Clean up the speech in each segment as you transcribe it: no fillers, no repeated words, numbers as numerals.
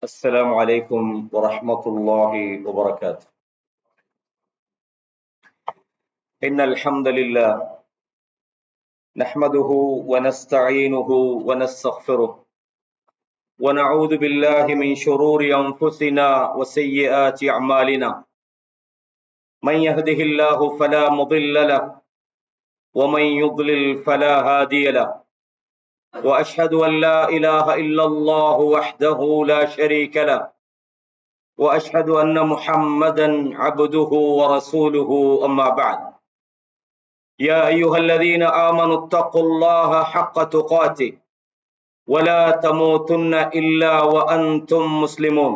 السلام عليكم ورحمة الله وبركاته. إن الحمد لله نحمده ونستعينه ونستغفره ونعوذ بالله من شرور أنفسنا وسيئات أعمالنا. من يهده الله فلا مضل له ومن يضلل فلا هادي له. وأشهد أن لا إله إلا الله وحده لا شريك له وأشهد أن محمدا عبده ورسوله. أما بعد، يا أيها الذين آمنوا اتقوا الله حق تقاته ولا تموتن إلا وأنتم مسلمون.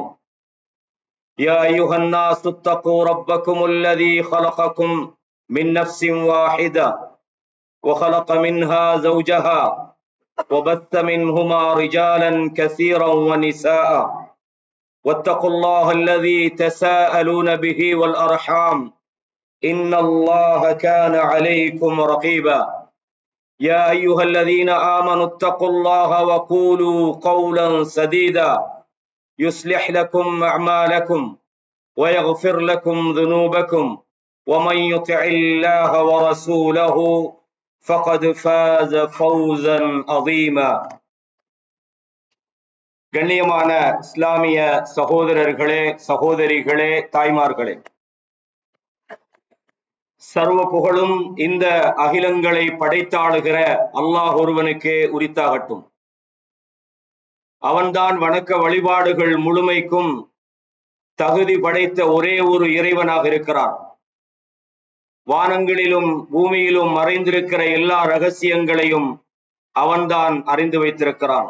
يا أيها الناس اتقوا ربكم الذي خلقكم من نفس واحدة وخلق منها زوجها وبث منهما رجالا كثيرا ونساء. واتقوا الله الذي تساءلون به والأرحام إن الله كان عليكم رقيبا. يا أيها الذين آمنوا اتقوا الله وقولوا قولا سديدا يصلح لكم أعمالكم ويغفر لكم ذنوبكم ومن يطع الله ورسوله فقد فاز فوزا عظيما. கண்ணியமான இஸ்லாமிய சகோதரர்களே, சகோதரிகளே, தாய்மார்களே, சர்வ புகழும் இந்த அகிலங்களை படைத்தாளுகிற அல்லாஹ் ஒருவனுக்கே உரித்தாகட்டும். அவன்தான் வணக்க வழிபாடுகள் முழுமைக்கும் தகுதி படைத்த ஒரே ஒரு இறைவனாக இருக்கிறான். வானங்களிலும் பூமியிலும் மறைந்திருக்கிற எல்லா ரகசியங்களையும் அவன்தான் அறிந்து வைத்திருக்கிறான்.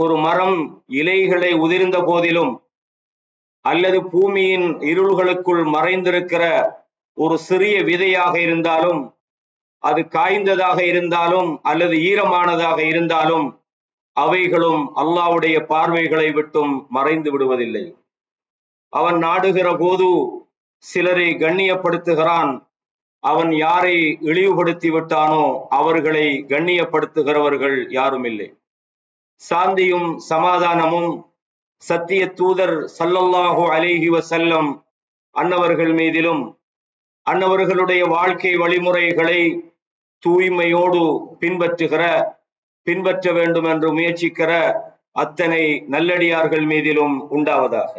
ஒரு மரம் இலைகளை உதிர்ந்த போதிலும் அல்லது பூமியின் இருள்களுக்குள் மறைந்திருக்கிற ஒரு சிறிய விதையாக இருந்தாலும், அது காய்ந்ததாக இருந்தாலும் அல்லது ஈரமானதாக இருந்தாலும், அவைகளும் அல்லாஹ்வுடைய பார்வைகளை விட்டும் மறைந்து விடுவதில்லை. அவன் நாடுகிற போது சிலரை கண்ணியப்படுத்துகிறான். அவன் யாரை இழிவுபடுத்தி விட்டானோ அவர்களை கண்ணியப்படுத்துகிறவர்கள் யாரும் இல்லை. சாந்தியும் சமாதானமும் சத்திய தூதர் ஸல்லல்லாஹு அலைஹி வஸல்லம் அன்னவர்கள் மீதிலும் அன்னவர்களுடைய வாழ்க்கை வழிமுறைகளை தூய்மையோடு பின்பற்ற வேண்டும் என்று முயற்சிக்கிற அத்தனை நல்லடியார்கள் மீதிலும் உண்டாவதாக.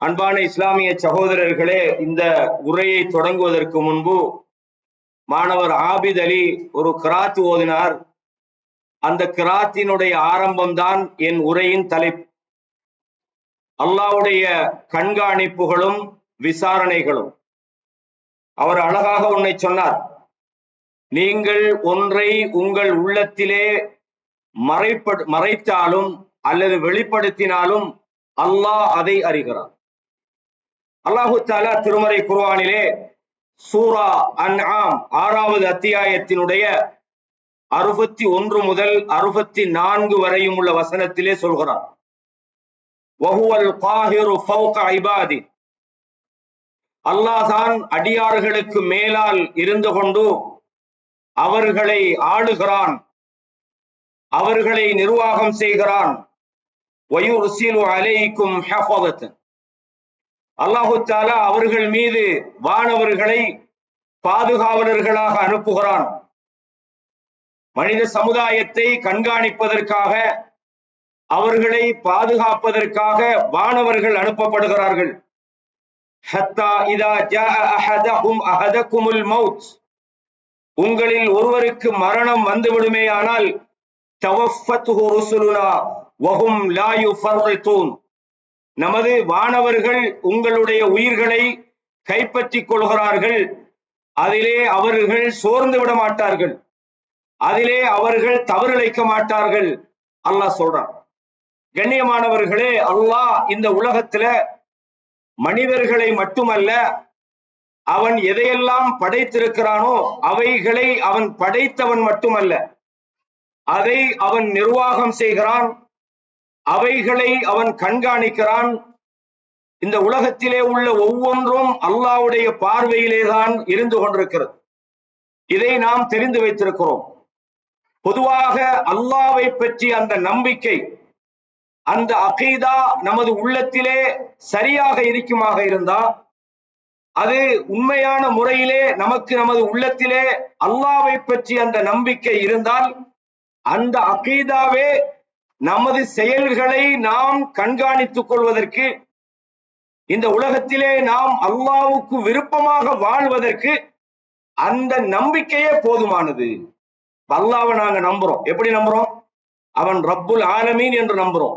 அன்பான இஸ்லாமிய சகோதரர்களே, இந்த உரையை தொடங்குவதற்கு முன்பு மாணவர் ஆபித் அலி ஒரு கிராத் ஓதினார். அந்த கிராத்தினுடைய ஆரம்பம்தான் என் உரையின் தலைப்பு. அல்லாஹ்வுடைய கண்காணிப்புகளும் விசாரணைகளும். அவர் அழகாக ஒன்றை சொன்னார். நீங்கள் ஒன்றை உங்கள் உள்ளத்திலே மறைத்தாலும் அல்லது வெளிப்படுத்தினாலும் அல்லாஹ் அதை அறிகிறார். அல்லாஹு தஆலா திருமறை குர்ஆனிலே சூரா அன்ஆம் 6வது அத்தியாயத்தினுடைய 61 முதல் 64 வரையும் உள்ள வசனத்திலே சொல்கிறார். வஹுவல் காஹிரு ஃபௌக இபாதி. அல்லாஹ் தான் அடியார்களுக்கு மேலால் இருந்து கொண்டு அவர்களை ஆளுகிறான், அவர்களை நிர்வாகம் செய்கிறான். வயுர்சிலு அலைக்கும் ஹஃபதத். அல்லாஹு தஆலா அவர்கள் மீது வானவர்களை பாதுகாவலர்களாக அனுப்புகிறான். மனித சமுதாயத்தை கண்காணிப்பதற்காக, அவர்களை பாதுகாப்பதற்காக வானவர்கள் அனுப்பப்படுகிறார்கள். ஹத்தா இதா ஜாஅ அஹதகுமுல் மௌத். உங்களில் ஒருவருக்கு மரணம் வந்துவிடுமேயானால் தவஃபத்துஹு ருசுலுனா வஹும் லா யுஃபர்ரிதூன். நமது வானவர்கள் உங்களுடைய உயிர்களை கைப்பற்றிக் கொள்கிறார்கள். அதிலே அவர்கள் சோர்ந்து விட மாட்டார்கள், அதிலே அவர்கள் தவறிழைக்க மாட்டார்கள். அல்லாஹ் சொல்றான். கண்ணியமானவர்களே, அல்லாஹ் இந்த உலகத்துல மனிதர்களை மட்டுமல்ல, அவன் எதையெல்லாம் படைத்திருக்கிறானோ அவைகளை அவன் படைத்தவன் மட்டுமல்ல, அதை அவன் நிர்வாகம் செய்கிறான், அவைகளை அவன் கண்காணிக்கிறான். இந்த உலகத்திலே உள்ள ஒவ்வொன்றும் அல்லாஹ்வுடைய பார்வையிலே தான் இருந்து கொண்டிருக்கிறது. இதை நாம் தெரிந்து வைத்திருக்கிறோம். பொதுவாக அல்லாஹ்வை பற்றி அந்த நம்பிக்கை, அந்த அகீதா நமது உள்ளத்திலே சரியாக இருக்குமாக இருந்தா, அது உண்மையான முறையிலே நமது உள்ளத்திலே அல்லாஹ்வை பற்றி அந்த நம்பிக்கை இருந்தால், அந்த அகீதாவே நமது செயல்களை நாம் கண்காணித்துக் கொள்வதற்கு, இந்த உலகத்திலே நாம் அல்லாஹ்வுக்கு விருப்பமாக வாழ்வதற்கு அந்த நம்பிக்கையே போதுமானது. அல்லாஹ்வை நாங்க நம்புறோம். எப்படி நம்புறோம்? அவன் ரப்புல் ஆலமீன் என்று நம்புறோம்.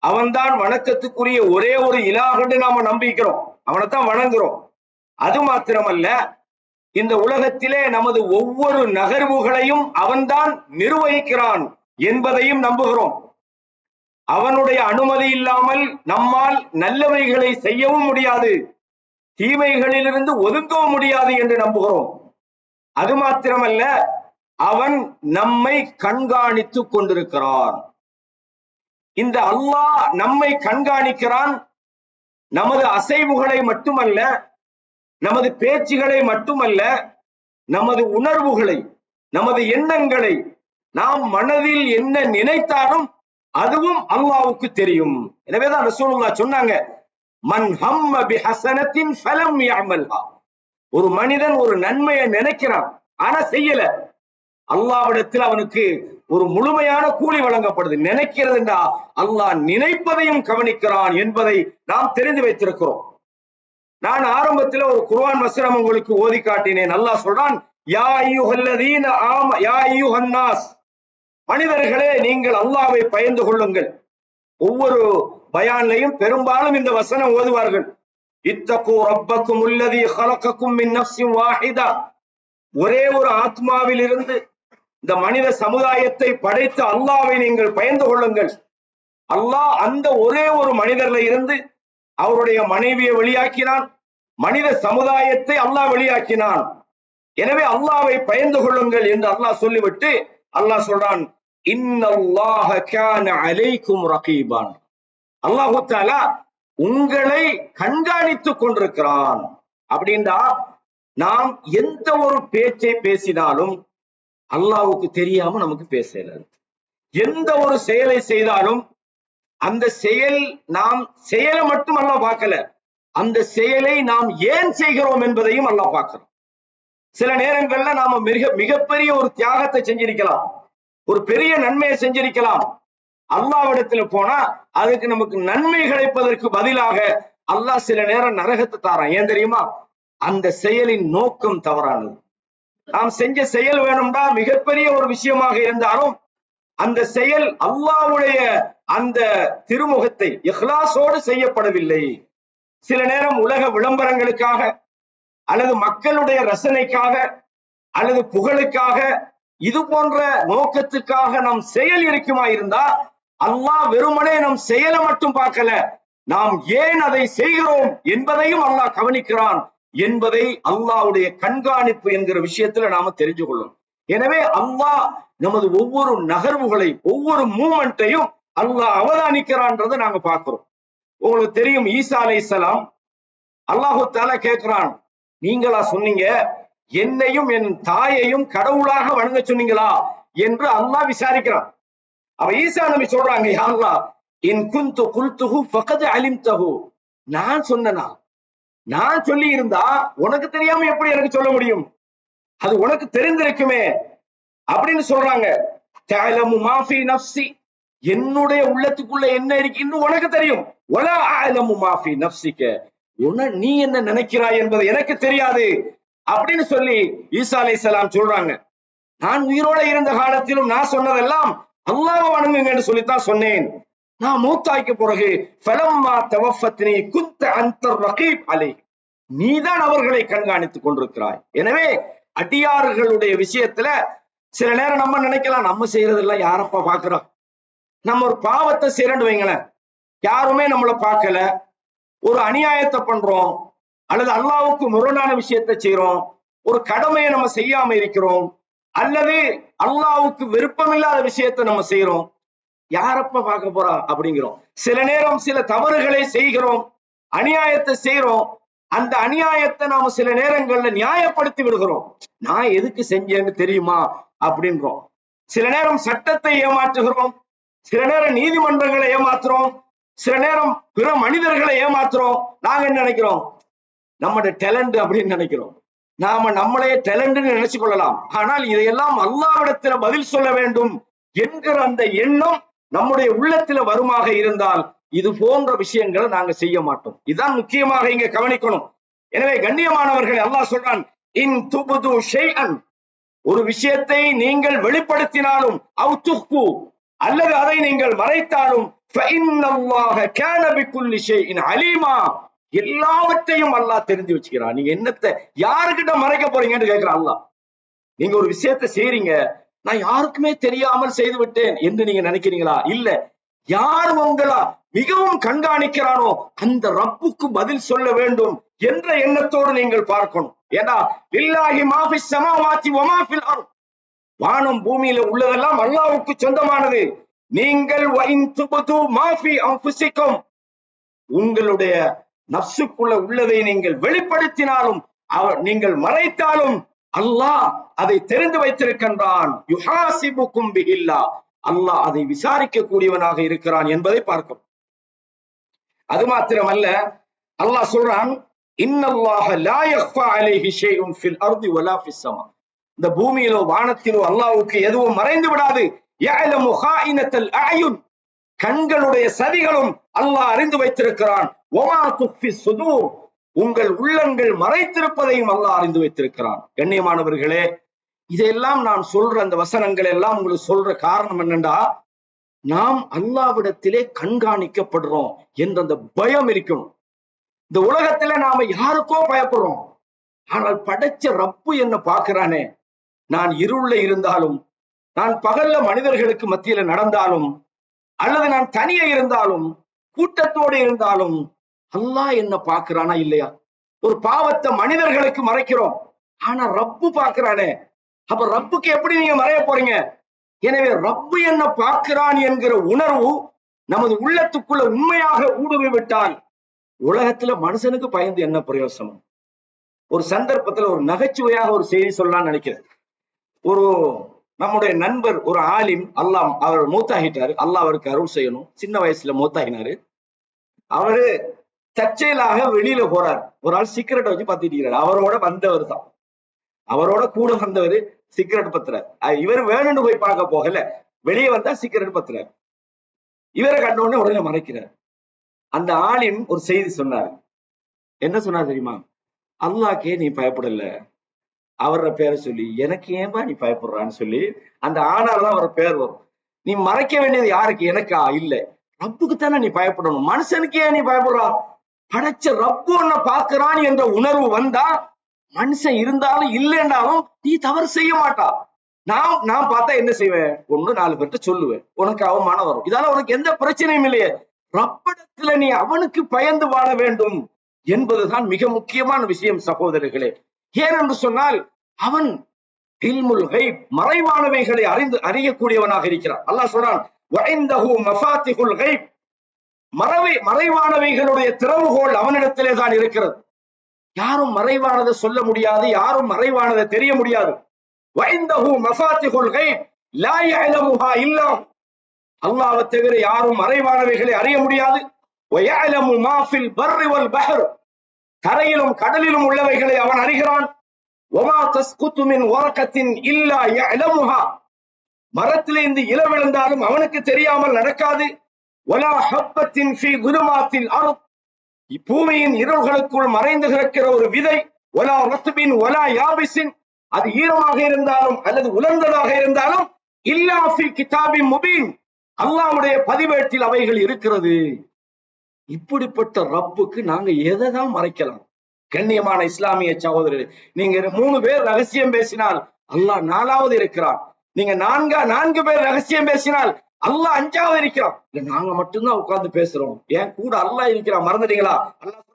அவன்தான் வணக்கத்துக்குரிய ஒரே ஒரு இலாஹ் என்று நாம நம்பிக்கிறோம். அவனைத்தான் வணங்குறோம். அது மாத்திரமல்ல, இந்த உலகத்திலே நமது ஒவ்வொரு நகர்வுகளையும் அவன்தான் நிர்வகிக்கிறான் என்பதையும் நம்புகிறோம். அவனுடைய அனுமதி இல்லாமல் நம்மால் நல்லவைகளை செய்யவும் முடியாது, தீமைகளிலிருந்து ஒதுங்கவும் முடியாது என்று நம்புகிறோம். அது மாத்திரமல்ல, அவன் நம்மை கண்காணித்துக் கொண்டிருக்கிறான். இந்த அல்லாஹ் நம்மை கண்காணிக்கிறான். நமது அசைவுகளை மட்டுமல்ல, நமது பேச்சுகளை மட்டுமல்ல, நமது உணர்வுகளை, நமது எண்ணங்களை, நாம் மனதில் என்ன நினைத்தாலும் அதுவும் அல்லாஹ்வுக்கு தெரியும். எனவேதான் ரசூலுல்லாஹ் சொன்னாங்க, மன் ஹம்ம பிஹஸனத்தின் ஃபலம் யஅமல்ஹா. ஒரு மனிதன் ஒரு நன்மையை நினைக்கிறான், ஆனா செய்யல, அல்லாஹ்விடத்தில் அவனுக்கு ஒரு முழுமையான கூலி வழங்கப்படுது. நினைக்கிறது என்றா அல்லாஹ் நினைப்பதையும் கவனிக்கிறான் என்பதை நாம் தெரிந்து வைத்திருக்கிறோம். நான் ஆரம்பத்தில் ஒரு குர்ஆன் வசனம் உங்களுக்கு ஓதி காட்டினேன். அல்லாஹ் சொல்றான், யா அய்யுஹல்லதீன யா அய்யுஹன் நாஸ், மனிதர்களே நீங்கள் அல்லாஹ்வை பயந்து கொள்ளுங்கள். ஒவ்வொரு பயான்லையும் பெரும்பாலும் இந்த வசனம் ஓதுவார்கள். இத்தகு ரப்பக்கும் அல்லதீ خلقكم من نفس واحدة, ஒரே ஒரு ஆத்மாவில் இருந்து இந்த மனித சமுதாயத்தை படைத்த அல்லாஹ்வை நீங்கள் பயந்து கொள்ளுங்கள். அல்லாஹ் அந்த ஒரே ஒரு மனிதர்ல இருந்து அவருடைய மனைவியை வெளியாக்கினான், மனித சமுதாயத்தை அல்லாஹ் வெளியாக்கினான். எனவே அல்லாஹ்வை பயந்து கொள்ளுங்கள் என்று அல்லாஹ் சொல்லிவிட்டு அல்லாஹ் சொல்றான், இன்னல்லாஹ கான அலைக்கும் ரகீபான். அல்லாஹ் தஆலா உங்களை கண்காணித்துக் கொண்டிருக்கிறான். அப்படின்னா நாம் எந்த ஒரு பேச்சை பேசினாலும் அல்லாஹ்வுக்கு தெரியாம நமக்கு பேசல. எந்த ஒரு செயலை செய்தாலும் அந்த செயல் நாம் செயலை மட்டும் அல்லாஹ் பார்க்கல, அந்த செயலை நாம் ஏன் செய்கிறோம் என்பதையும் அல்லாஹ் பார்க்கிறோம். சில நேரங்கள்ல நாம மிகப்பெரிய ஒரு தியாகத்தை செஞ்சிருக்கலாம், ஒரு பெரிய நன்மையை செஞ்சிருக்கலாம். அல்லாஹ்விடத்துல போனா அதுக்கு நமக்கு நன்மை கிடைப்பதற்கு பதிலாக அல்லாஹ் சில நேரம் நரகத்தை தாரான். ஏன் தெரியுமா? அந்த செயலின் நோக்கம் தவறானது. நாம் செஞ்ச செயல் வேணும்னா மிகப்பெரிய ஒரு விஷயமாக இருந்தாலும் அந்த செயல் அல்லாஹ்வுடைய அந்த திருமுகத்தை இஹ்லாஸோடு செய்யப்படவில்லை. சில நேரம் உலக விளம்பரங்களுக்காக அல்லது மக்களுடைய ரசனைக்காக அல்லது புகழுக்காக, இது போன்ற நோக்கத்துக்காக நம் செயல் இருக்குமா இருந்தா அல்லாஹ் வெறுமனே நம் செயலை மட்டும் பார்க்கல, நாம் ஏன் அதை செய்கிறோம் என்பதையும் அல்லாஹ் கவனிக்கிறான் என்பதை அல்லாஹ்வுடைய கண்காணிப்பு என்கிற விஷயத்துல நாம தெரிஞ்சு கொள்ளணும். எனவே அல்லாஹ் நமது ஒவ்வொரு நகர்வுகளை, ஒவ்வொரு மூமெண்ட்டையும் அல்லாஹ் அவதானிக்கிறான்றதை நாங்க பார்க்கிறோம். உங்களுக்கு தெரியும், ஈசா அலைஹிஸ்ஸலாம் அல்லாஹு தஆலா கேட்கிறான், நீங்களா சொன்னீங்க என்னையும் என் தாயையும் கடவுளாக வணங்க சொன்னீங்களா என்று அல்லாஹ் விசாரிக்கிறான். அவ ஈசா நபி சொல்றாங்க, யா அல்லாஹ் இன் குன்து குல்துஹு ஃபகத் அலிம்தஹு, நான் சொன்னனா, நான் சொல்லி இருந்தா உனக்கு தெரியாம எப்படி எனக்கு சொல்ல முடியும்? அது உனக்கு தெரிந்திருக்குமே அப்படின்னு சொல்றாங்க. தஅலமு மா ஃபீ நஃப்ஸி, என்னுடைய உள்ளத்துக்குள்ள என்ன இருக்குன்னு உனக்கு தெரியும். வலா அஅலமு மா ஃபீ நஃப்ஸிக, நீ என்ன நினைக்கிறாய் என்பது எனக்கு தெரியாது அப்படின்னு சொல்லி ஈசா அலைஹிஸ்ஸலாம் சொல்றாங்க. நான் உயிரோட இருந்த காலத்திலும் நான் சொன்னதெல்லாம் அல்லாஹ்வை வணங்குங்கன்னு சொல்லித்தான் சொன்னேன். நான் மூத்தாய்க்கு பிறகு ஃபலம்மா தவஃபத்னி குன்த அன்தர் ரகீப் அலைஹி, நீதான் அவர்களை கண்காணித்துக் கொண்டிருக்கிறாய். எனவே அடியார்களுடைய விஷயத்துல சில நேரம் நம்ம நினைக்கலாம், நம்ம செய்யறதெல்லாம் யாரப்பா பாக்குறோம். நம்ம ஒரு பாவத்தை செய்யறோம்னு வைங்களேன், யாருமே நம்மளை பார்க்கல, ஒரு அநியாயத்தை பண்றோம் அல்லது அல்லாஹ்வுக்கு முரணான விஷயத்தை செய்யறோம், ஒரு கடமையை நம்ம செய்யாம இருக்கிறோம் அல்லது அல்லாஹ்வுக்கு விருப்பமில்லாத விஷயத்தை நம்ம செய்யறோம், யாரப்ப பார்க்க போறா அப்படிங்கிறோம். சில நேரம் சில தவறுகளை செய்கிறோம், அநியாயத்தை செய்யறோம், அந்த அநியாயத்தை நாம சில நேரங்கள்ல நியாயப்படுத்தி விடுகிறோம். நான் எதுக்கு செஞ்சேன்னு தெரியுமா அப்படின்றோம். சில நேரம் சட்டத்தை ஏமாற்றுகிறோம், சில நேரம் நீதிமன்றங்களை ஏமாத்துறோம், சில நேரம் பிற மனிதர்களை ஏமாத்துறோம். நாங்க என்ன நினைக்கிறோம்? நம்முடைய டேலண்ட் அப்படின்னு நினைக்கிறோம். நாம நம்மளே டேலண்ட் நினைச்சு கொள்ளலாம். ஆனால் இதையெல்லாம் அல்லாஹ்விடத்துல பதில் சொல்ல வேண்டும் என்கிற அந்த எண்ணம் நம்முடைய உள்ளத்துல வருமாக இருந்தால் இது போன்ற விஷயங்களை நாங்க செய்ய மாட்டோம். இதுதான் முக்கியமாக இங்க கவனிக்கணும். எனவே கண்ணியமானவர்கள், அல்லாஹ் சொல்றான், இன் துபுது ஷைஅன், ஒரு விஷயத்தை நீங்கள் வெளிப்படுத்தினாலும், அவு துக்ஃபு, அல்லது அதை நீங்கள் மறைத்தாலும், ஃபஇன்னல்லாஹ கான பிகுல்லி ஷைஇன் அலீமா, எல்லாவற்றையும் அல்லாஹ் தெரிஞ்சு வச்சுக்கிறான். நீங்க என்னத்தை யாருக்கிட்ட மறைக்க போறீங்கன்னு கேட்கிறான் அல்லாஹ். நீங்க ஒரு விஷயத்தை செய்றீங்க, நான் யாருக்குமே தெரியாமல் செய்து விட்டேன் என்று நீங்க நினைக்கிறீங்களா? இல்ல, யார் உங்களா மிகவும் கண்காணிக்கிறானோ அந்த ரப்புக்கு பதில் சொல்ல வேண்டும் என்ற எண்ணத்தோடு நீங்கள் பார்க்கணும். ஏன்னா லில்லாஹி மா ஃபிஸ் ஸமாவாத்தி வ மா ஃபில் அர்த், வானம் பூமியில உள்ளதெல்லாம் அல்லாஹ்வுக்கு சொந்தமானது. நீங்கள் வ இன் துபது மா ஃபி அன்ஃபுசிக்கும், உங்களுடைய நஃப்ஸுக்குள்ள உள்ளதை நீங்கள் வெளிப்படுத்தினாலும் நீங்கள் மறைத்தாலும் அல்லாஹ் அதை தெரிந்து வைத்திருக்கின்றான். யுஹாசிபுக்கும் பிஹில்லா, அல்லாஹ் அதை விசாரிக்க கூடியவனாக இருக்கிறான் என்பதை பார்க்கும். அது மாத்திரமல்ல, அல்லாஹ் சொல்றான், இன்னல்லாஹ லா யக்ஃபா அலைஹி ஷைஉன் ஃபில் அர்தி வலா ஃபிஸ் ஸமா, இந்த பூமியிலோ வானத்திலோ அல்லாஹ்வுக்கு எதுவும் மறைந்து விடாது. யஅலமு ஹாயினத்தல் அயுன், கண்களுடைய சதிகளும் அல்லாஹ் அறிந்து வைத்திருக்கிறான். வமா துஃபி சுதூர், உங்கள் உள்ளங்கள் மறைத்திருப்பதையும் அல்லாஹ் அறிந்து வைத்திருக்கிறான். கண்ணியமானவர்களே, இதெல்லாம் நான் சொல்ற அந்த வசனங்கள் எல்லாம் உங்களுக்கு சொல்ற காரணம் என்னண்டா, நாம் அல்லாஹ்விடத்திலே கண்காணிக்கப்படுறோம் என்ற அந்த பயம் இருக்கணும். இந்த உலகத்துல நாம யாருக்கோ பயப்படுறோம், ஆனால் படைச்ச ரப்பு என்ன பார்க்கிறானே. நான் இருள்ல இருந்தாலும், நான் பகல்ல மனிதர்களுக்கு மத்தியில நடந்தாலும், அல்லது நான் தனியே இருந்தாலும், கூட்டத்தோடு இருந்தாலும், அல்லாஹ் என்ன பார்க்கிறானா இல்லையா? ஒரு பாவத்தை மனிதர்களுக்கு மறைக்கிறோம், ஆனா ரப்பு பார்க்கிறானே. அப்ப ரப்புக்கு எப்படி நீங்க மறைய போறீங்க? எனவே ரப்பு என்ன பார்க்கிறான் என்கிற உணர்வு நமது உள்ளத்துக்குள்ள உண்மையாக ஊடுருவி விட்டால் உலகத்துல மனுஷனுக்கு பயந்து என்ன பிரயோசனம்? ஒரு சந்தர்ப்பத்துல ஒரு நகைச்சுவையாக ஒரு செய்தி சொல்லலாம்னு நினைக்கிறேன். ஒரு நம்முடைய நண்பர், ஒரு ஆலிம், அல்லாஹ் அவர் மூத்தாகிட்டாரு, அல்லாஹ் அவருக்கு அருள் செய்யணும். சின்ன வயசுல மூத்தாகினாரு. அவரு தற்செயலாக வெளியில போறாரு. ஒரு ஆள் சிகரெட்டை வச்சு பத்திட்டு இருக்கிறார். அவரோட வந்தவர் தான், அவரோட கூட வந்தவர் சிகரெட் பத்துறாரு. இவர் வேணும்னு போய் பார்க்க போகல, வெளியே வந்தா சிகரெட் பத்துறாரு. இவரை கண்ட உடனே மறைக்கிறார். அந்த ஆலிம் ஒரு செய்தி சொன்னார். என்ன சொன்னார் தெரியுமா? அல்லாஹ்க்கே நீ பயப்படல, அவர பேரை சொல்லி எனக்கு ஏன்பா நீ பயப்படுறான்னு சொல்லி அந்த ஆனால்தான் அவர் பேர் வரும். நீ மறைக்க வேண்டியது யாருக்கு? எனக்கா? இல்ல, ரப்புக்கு தானே நீ பயப்படணும். மனுஷனுக்கு ஏன் நீ பயப்படுறான்? படைச்ச ரப்பு உன்னை பார்க்கிறான் என்ற உணர்வு வந்தா மனுஷன் இருந்தாலும் இல்லைன்னாலும் நீ தவறு செய்ய மாட்டா. நான் பார்த்தா என்ன செய்வேன்? ஒண்ணு 4 பேர்ட்ட சொல்லுவேன், உனக்கு அவமானம் வரும். இதால உனக்கு எந்த பிரச்சனையும் இல்லையே. ரப்பிடத்துல நீ அவனுக்கு பயந்து வாழ வேண்டும் என்பதுதான் மிக முக்கியமான விஷயம் சகோதரர்களே. ஏனென்று சொன்னால் அவன் இல்முல் கைப், மறைவானவைகளை அறியக்கூடியவனாக இருக்கிறான். அல்லாஹ் சொல்றான், வஇந்தஹு மஃபாத்திஹுல் கைப், மறைவானவைகளுடைய திறவுகோல் அவனிடத்திலே தான் இருக்கிறது. யாரும் மறைவானதை சொல்ல முடியாது, யாரும் மறைவானதை தெரிய முடியாது. வஇந்தஹு மஃபாத்திஹுல் கைப் லா யஅலமுஹா இல்லா, அல்லாஹ்வை தவிர யாரும் மறைவானவைகளை அறிய முடியாது. வயஅலமு மா ஃபில் பர்ரி வல் பஹர், கரையிலும் கடலிலும் உள்ளவைகளை அவன் அறிகிறான். வமா தஸ்குது மின் வரகத்தின் இல்லா யஅலமுஹா, மரத்திலே இருந்து இலை விழுந்தாலும் அவனுக்கு தெரியாமல் நடக்காது. வலா ஹப்பத்தின் ஃபீ குலுமாத்தில் அர்த், பூமியின் இருள்களுக்குள் மறைந்து கிடக்கிற ஒரு விதை. வலா ரத்பின் வலா யாபிசின், அது ஈரமாக இருந்தாலும் அல்லது உலர்ந்ததாக இருந்தாலும், இல்லா ஃபீ கிதாபின் முபீன், அல்லாஹ்வுடைய பதிவேட்டில் அவைகள் இருக்கிறது. இப்படிப்பட்ட ரப்புக்கு நாங்க எதை தான் மறைக்கலாம்? கண்ணியமான இஸ்லாமிய சகோதரர், நீங்க 3 பேர் ரகசியம் பேசினால் அல்லாஹ் 4வது இருக்கிறான். நீங்க 4 பேர் ரகசியம் பேசினால் அல்லாஹ் 5வது இருக்கிறான். இல்ல நாங்க மட்டும்தான் உட்கார்ந்து பேசுறோம், ஏன் கூட அல்லாஹ் இருக்கிறான், மறந்துட்டீங்களா? அல்லாஹ்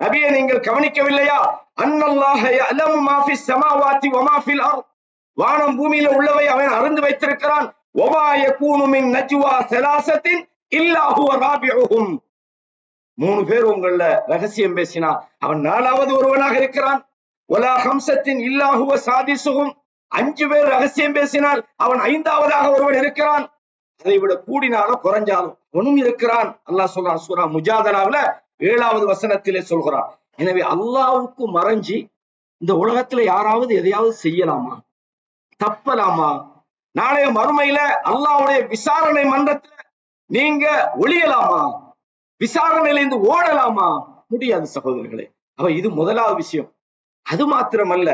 நபியே நீங்கள் கவனிக்கவில்லையா? அன்னல்லாஹ யஅலமு மா ஃபிஸ் ஸமாவாத்தி வ மா ஃபில் அர்த், வானம் பூமியில உள்ளவை அவன் அறிந்து வைத்திருக்கிறான். வமா யகூனு மின் நஜ்வா ஸலாஸத்தின் இல்லா ஹுவ ராபிஉஹும், 3 பேர் உங்கள ரகசியம் பேசினா அவன் 4வது ஒருவனாக இருக்கிறான். வலா ஹம்ஸத்தின் இல்லா ஹுவ சாதிஸுஹும், 5 பேர் ரகசியம் பேசினால் அவன் 5ஆவதாக ஒருவன் இருக்கிறான். அதை விட கூடினாலும் குறைஞ்சாலும் அவனும் இருக்கிறான். அல்லாஹ் சொல்றான் சூரா முஜாதலாவுல 7வது வசனத்திலே சொல்கிறான். எனவே அல்லாஹ்வுக்கு மறைஞ்சி இந்த உலகத்துல யாராவது எதையாவது செய்யலாமா? தப்பலாமா? நாளைய மறுமையில அல்லாஹ்வுடைய விசாரணை மன்றத்துல நீங்க ஒளியலாமா? விசாரணையில இருந்து ஓடலாமா? முடியாது சகோதரர்களே. அப்ப இது முதலாவது விஷயம். அது மாத்திரமல்ல,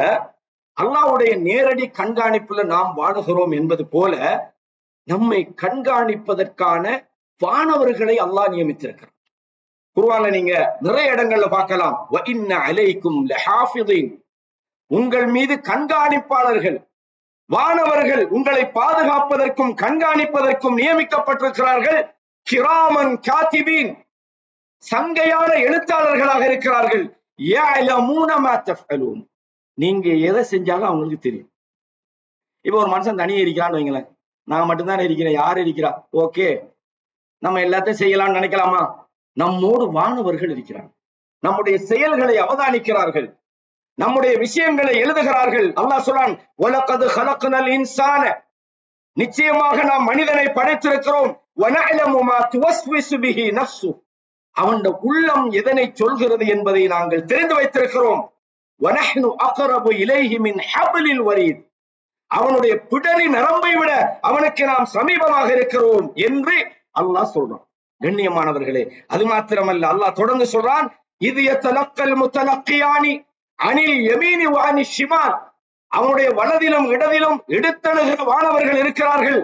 அல்லாஹ்வுடைய நேரடி கண்காணிப்புல நாம் வாழுகிறோம் என்பது போல நம்மை கண்காணிப்பதற்கான வானவர்களை அல்லாஹ் நியமித்திருக்கிறார். குர்ஆன்ல நீங்க நிறைய இடங்கள்ல பார்க்கலாம். வ இன்ன அலைக்கும் லஹாஃபிதீன், உங்கள் மீது கண்காணிப்பாளர்கள், வானவர்கள் உங்களை பாதுகாப்பதற்கும் கண்காணிப்பதற்கும் நியமிக்கப்பட்டிருக்கிறார்கள். கிராமன் காத்திபீன், சங்கையான எழுத்தாளர்களாக இருக்கிறார்கள். யஅலமூன மா தஃஅலூன், நீங்க எதை செஞ்சாலும் அவங்களுக்கு தெரியும். இப்ப ஒரு மனுஷன் தனியே இருக்கிறான்னு வைங்களேன், நான் மட்டும்தான் இருக்கிறேன், யார் இருக்கிறா, ஓகே நம்ம எல்லாத்தையும் செய்யலாம்னு நினைக்கலாமா? நம்மோடு வானவர்கள் இருக்கிறார்கள், நம்முடைய செயல்களை அவதானிக்கிறார்கள், நம்முடைய விஷயங்களை எழுதுகிறார்கள். அல்லாஹ் சொல்றான், வலகத் ஹலக்னல் இன்சான, நிச்சயமாக நாம் மனிதனை படைத்திருக்கிறோம். வனஅலமு மா துவஸ்விசு பிஹி நஃப்ஸு, அவனுடைய உள்ளம் எதனை சொல்கிறது என்பதை நாங்கள் தெரிந்து வைத்திருக்கிறோம். வனஹ்னு அக்ரபு இலைஹி மின் ஹப்லில் வரீத், அவனுடைய பிடரி நரம்பை விட அவனுக்கு நாம் சமீபமாக இருக்கிறோம் என்று அல்லாஹ் சொல்றான். கண்ணியமானவர்களே, அது மாத்திரமல்ல, அல்லாஹ் தொடர்ந்து சொல்றான், இது யதலக்கல் முத்தலக்கியானி அனில் யமீனி வ அனி ஷிமால், அவனுடைய வலதிலும் இடதிலும் எடுத்தணுகிற வானவர்கள் இருக்கிறார்கள்.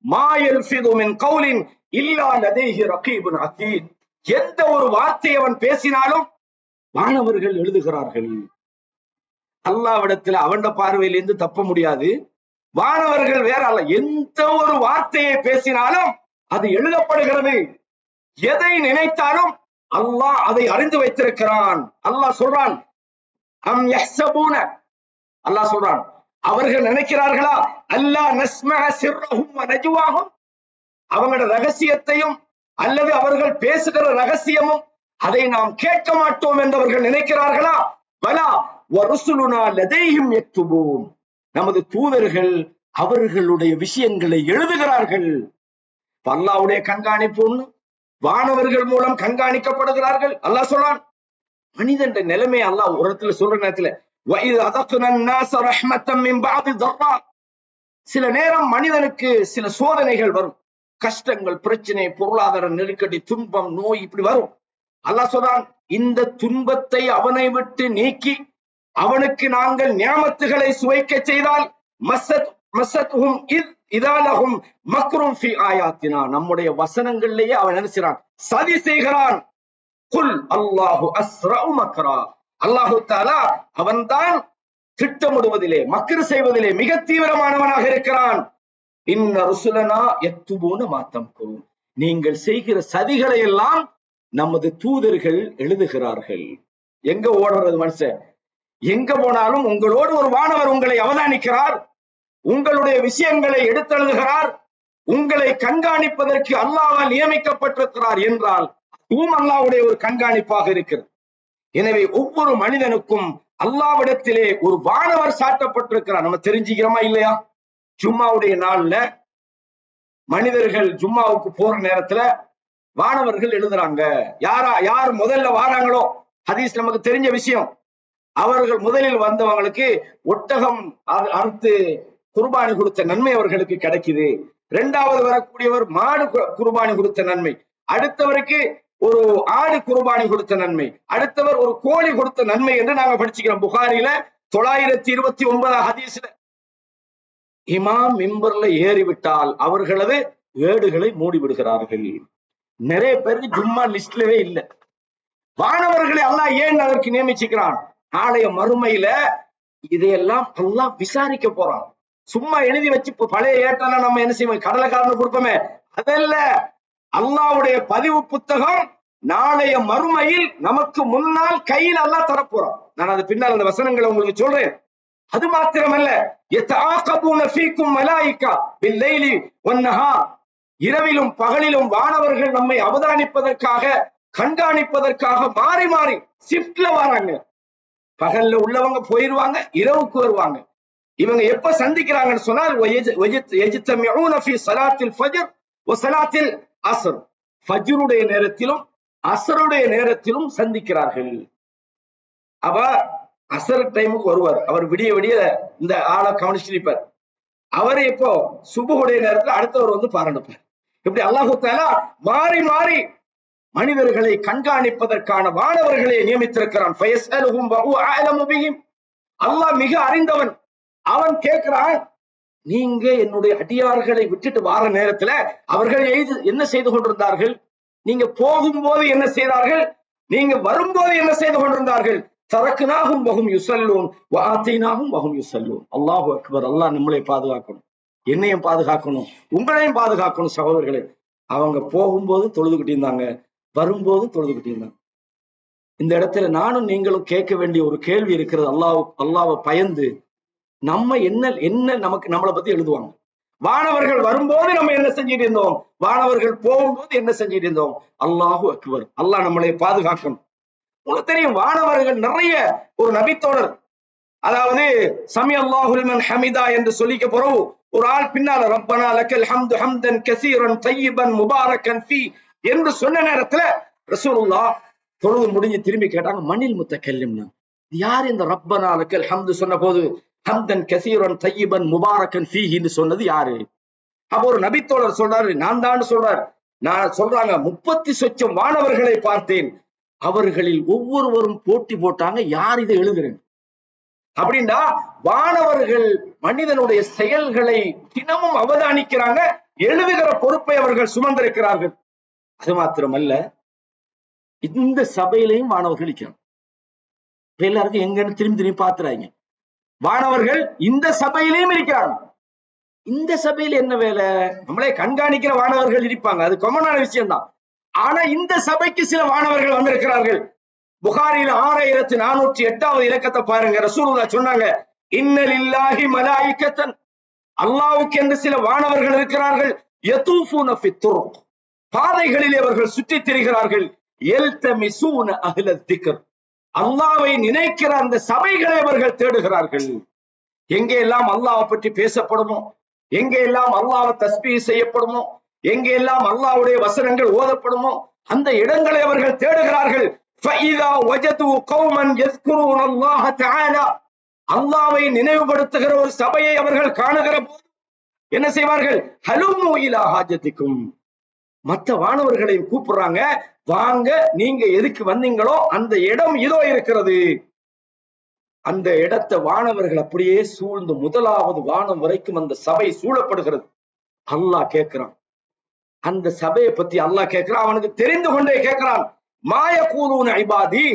மா யல்ஃபிது மின் கௌலின் இல்லா லதைஹி ரகீபுன் அதீத், எந்த ஒரு வார்த்தை அவன் பேசினாலும் வானவர்கள் எழுதுகிறார்கள். அல்லாஹ்விடத்துல அவன் பார்வையிலிருந்து தப்ப முடியாது. வானவர்கள் வேற அல்ல, எந்த ஒரு வார்த்தையை பேசினாலும் அது எழுதப்படுகிறது. எதை நினைத்தாலும் அல்லாஹ் அதை அறிந்து வைத்திருக்கிறான். அல்லாஹ் சொல்றான், அம் யஹ்சபூன, அல்லாஹ் சொல்றான், அவர்கள் நினைக்கிறார்களா, அல்லா நஸ்மஅ சிர்ரஹும் வ நஜ்வாஹும், அவங்களோட ரகசியத்தையும் அல்லது அவர்கள் பேசுகிற ரகசியமும் அதை நாம் கேட்க மாட்டோம் என்றவர்கள் நினைக்கிறார்களா? பலா வ ருசுலுனா லதைஹிம் யக்துபூன், நமது தூதர்கள் அவர்களுடைய விஷயங்களை எழுதுகிறார்கள். அல்லாஹ்வுடைய கண்காணிப்பு ஒண்ணு, வானவர்கள் மூலம் கண்காணிக்கப்படுகிறார்கள். அல்லாஹ் சொல்றான், மனிதன் நிலைமை அல்லாஹ் ஒரு இடத்துல சொல்ற நேரத்துல, வஇத அதக்னா الناس رحمة من بعد ضراء, சில நேரம் மனிதனுக்கு சில சோதனைகள் வரும், கஷ்டங்கள், பிரச்சனை, பொருளாதார நெருக்கடி, துன்பம், நோய் இப்படி வரும். அல்லாஹ் சொல்றான், இந்த துன்பத்தை அவனை விட்டு நீக்கி அவனுக்கு நாங்கள் நியாமத்துகளை சுவைக்க செய்தால் மஸத்ஹும் இதலஹும் மக்ரும் ஃபி ஆயாத்தினா, நம்முடைய வசனங்களிலேயே அவன் நினைச்சான், சதி செய்கிறான். குல் அல்லாஹு அஸ்ரஉ மக்ரா, அல்லாஹு தஆலா அவன்தான் திட்டமிடுவதிலே, மக்ர் செய்வதிலே மிக தீவிரமானவனாக இருக்கிறான். இன்ன ருசுலனா யக்துபூன மா தம்குரூன், நீங்கள் செய்கிற சதிகளை எல்லாம் நமது தூதர்கள் எழுதுகிறார்கள். எங்க ஓடுறது மனுஷன், எங்க போனாலும் உங்களோடு ஒரு வானவர் உங்களை அவதானிக்கிறார், உங்களுடைய விஷயங்களை எடுத்தெழுதுகிறார், உங்களை கண்காணிப்பதற்கு அல்லாஹ்வால் நியமிக்கப்பட்டிருக்கிறார் என்றால் அதுவும் அல்லாஹ்வுடைய ஒரு கண்காணிப்பாக இருக்கிறது. எனவே ஒவ்வொரு மனிதனுக்கும் அல்லாஹ்விடத்திலே ஒரு வானவர் சாட்டப்பட்டிருக்கிறார். நம்ம தெரிஞ்சுக்கிறோமா இல்லையா? ஜும்மாவுடைய நாள்ல மனிதர்கள் ஜும்மாவுக்கு போற நேரத்துல வானவர்கள் எழுதுறாங்க. யார் முதல்ல வாராங்களோ, ஹதீஸ் நமக்கு தெரிஞ்ச விஷயம், அவர்கள் முதலில் வந்தவங்களுக்கு ஒட்டகம் அறுத்து குர்பானி கொடுத்த நன்மை அவர்களுக்கு கிடைக்குது. 2வது வரக்கூடியவர் மாடு குர்பானி கொடுத்த நன்மை, அடுத்தவருக்கு ஒரு ஆடு குர்பானி கொடுத்த நன்மை, அடுத்தவர் ஒரு கோழி கொடுத்த நன்மை என்று நாங்க படிச்சுக்கிறோம். புகாரில 929 ஹதீஸ்ல. இமாம் மிம்பர்ல ஏறிவிட்டால் அவர்களது ஏடுகளை மூடி விடுகிறார்கள். நிறைய பேருக்கு ஜும்மா லிஸ்ட்லவே இல்லை. வானவர்களை அல்லாஹ் ஏன் அதற்கு நியமிச்சுக்கிறான்? நாளைய மறுமையில இதையெல்லாம் அல்லாஹ் விசாரிக்க போறான். சும்மா எழுதி வச்சு பழைய ஏட்டெல்லாம் நம்ம என்ன செய்வோம், கடலைக்காரனு கொடுப்போமே, அதல்ல. அல்லாஹ்வுடைய பதிவு புத்தகம் நாளைய மறுமையில் நமக்கு முன்னால் கையில் அல்லாஹ் தரப்போறான். நான் அது பின்னால் அந்த வசனங்களை உங்களுக்கு சொல்றேன். அது மாத்திரமல்ல, யதஆகபூன ஃபீக்கும் மலாயிகா பில்லைலி வன்னஹார், இரவிலும் பகலிலும் வானவர்கள் நம்மை அவதானிப்பதற்காக, கண்காணிப்பதற்காக மாறி மாறி ஷிஃப்ட்ல வராங்க. பகல்ல உள்ளவங்க போயிருவாங்க, இரவுக்கு வருவாங்க. இவங்க எப்ப சந்திக்கிறாங்கன்னு சொன்னால் ஃபஜ்ருடைய நேரத்திலும் அஸ்ருடைய நேரத்திலும் சந்திக்கிறார்கள். அவ அசர் டைமுக்கு வருவார், அவர் விடிய விடிய இந்த ஆளை கவனிச்சிருப்பார். அவரு இப்போ சுபுடைய நேரத்தில் அடுத்தவர் வந்து பாராட்டுப்பார். இப்படி அல்லாஹு தஆலா மாறி மாறி மனிதர்களை கண்காணிப்பதற்கான வானவர்களை நியமித்திருக்கிறான். அல்லாஹ் மிக அறிந்தவன். அவன் கேட்கிறான், நீங்க என்னுடைய அடியார்களை விட்டுட்டு வார நேரத்துல அவர்கள் என்ன செய்து கொண்டிருந்தார்கள்? நீங்க போகும்போது என்ன செய்தார்கள்? நீங்க வரும்போது என்ன செய்து கொண்டிருந்தார்கள்? தரக்குனாகும் வகும் யுசல்லூன் வாத்தினாகும் வகும் யுசல்லூன். அல்லாஹு அக்பர். அல்லாஹ் நம்மளை பாதுகாக்கணும், என்னையும் பாதுகாக்கணும், உங்களையும் பாதுகாக்கணும். சகோதரர்களே, அவங்க போகும்போது தொழுதுகிட்டு இருந்தாங்க, வரும்போதும் தொழுதுகிட்டு இருந்தாங்க. இந்த இடத்துல நானும் நீங்களும் கேட்க வேண்டிய ஒரு கேள்வி இருக்கிறது. அல்லாஹ்வை பயந்து நம்ம என்ன நமக்கு நம்மளை பத்தி எழுதுவாங்க. வானவர்கள் வரும்போது நம்ம என்ன செஞ்சிட்டு இருந்தோம், வானவர்கள் போகும்போது என்ன செஞ்சிட்டு இருந்தோம். அல்லாஹு அக்பர். அல்லாஹ் நம்மளை பாதுகாக்கணும். உங்களுக்கு தெரியும், வானவர்கள் நிறைய ஒரு நபித்தோழர், அதாவது சமி அல்லாஹு லிமன் ஹமிதா என்று சொல்லிக்க போறோம். ஒரு ஆள் பின்னால ரப்பனா லக்கல் ஹம்து ஹம்தன் கஸீரன் தய்யிபன் முபாரக்கன் ஃபீ என்று சொன்ன நேரத்துல ரசூலுல்லாஹ் தொழுது முடிஞ்சு திரும்பி கேட்டாங்க, மணில் முத்தக்கல்லிம்னா யார் இந்த ரப்பனா லக்கல் ஹம்து சொன்ன போது ஹம்தன் கஸீரன் தய்யிபன் முபாரக்கன் ஃபீஹின்னு சொன்னது யாரு? அப்ப ஒரு நபித்தோழர் சொல்றாரு, நான் தான் சொல்றார். நான் சொல்றாங்க, 30 சொச்சம் வானவர்களை பார்த்தேன், அவர்களில் ஒவ்வொருவரும் போட்டி போட்டாங்க யார் இதை எழுதுறேன் அப்படின்னா. வானவர்கள் மனிதனுடைய செயல்களை தினமும் அவதானிக்கிறாங்க, எழுதுகிற பொறுப்பை அவர்கள் சுமந்திருக்கிறார்கள். அது மாத்திரமல்ல, இந்த சபையிலையும் வானவர்கள் இருக்கிறாங்க. எல்லாருக்கும் எங்கன்னு திரும்பி திரும்பி பாத்துறாங்க. வானவர்கள் இந்த சபையிலையும் இருக்கிறாங்க. இந்த சபையில என்ன வேலை? நம்மளே கண்காணிக்கிற வானவர்கள் இருப்பாங்க, அது காமனான விஷயம் தான். ஆனா இந்த சபைக்கு சில வானவர்கள் வந்திருக்கிறார்கள். புகாரில 6408 இலக்கத்தை பாருங்க. ரசூலுல்லாஹ் சொன்னாங்க, இன்னலில்லாஹி மலாயிகத்தன், அல்லாஹ்வுக்கு என்று சில வானவர்கள் இருக்கிறார்கள். யதூஃபூன ஃபித் துருக், பாதைகளிலே அவர்கள் சுற்றித் திரிகிறார்கள். யல்தமிசூன அஹ்லத் திக்ர், அல்லாஹ்வை நினைக்கிற அந்த சபைகளை அவர்கள் தேடுகிறார்கள். எங்கே எல்லாம் அல்லாஹ்வை பற்றி பேசப்படுமோ, எங்கே எல்லாம் அல்லாஹ்வை தஸ்பீஹ் செய்யப்படுமோ, எங்கே எல்லாம் அல்லாஹ்வுடைய வசனங்கள் ஓதப்படுமோ, அந்த இடங்களை அவர்கள் தேடுகிறார்கள். ஃபஇதா வஜது கௌமன் யஸ்குரூன அல்லாஹ தஆலா, அல்லாஹ்வை நினைவுபடுத்துகிற ஒரு சபையை அவர்கள் காணுகிற போது என்ன செய்வார்கள்? ஹலுமு இலா ஹாஜத்திக்கும், மற்ற வானவர்களையும் கூப்பிடுறாங்க, வாங்க, நீங்க எதுக்கு வந்தீங்களோ அந்த இடம் இதோ இருக்கிறது. அந்த இடத்தை வானவர்கள் அப்படியே சூழ்ந்து முதலாவது வானம் வரைக்கும் அந்த சபை சூழப்படுகிறது. அல்லாஹ் கேட்கிறான், அந்த சபையை பத்தி அல்லாஹ் கேட்கிறான். அவனுக்கு தெரிந்து கொண்டே கேட்கிறான், மாயகூலூன இபாதி,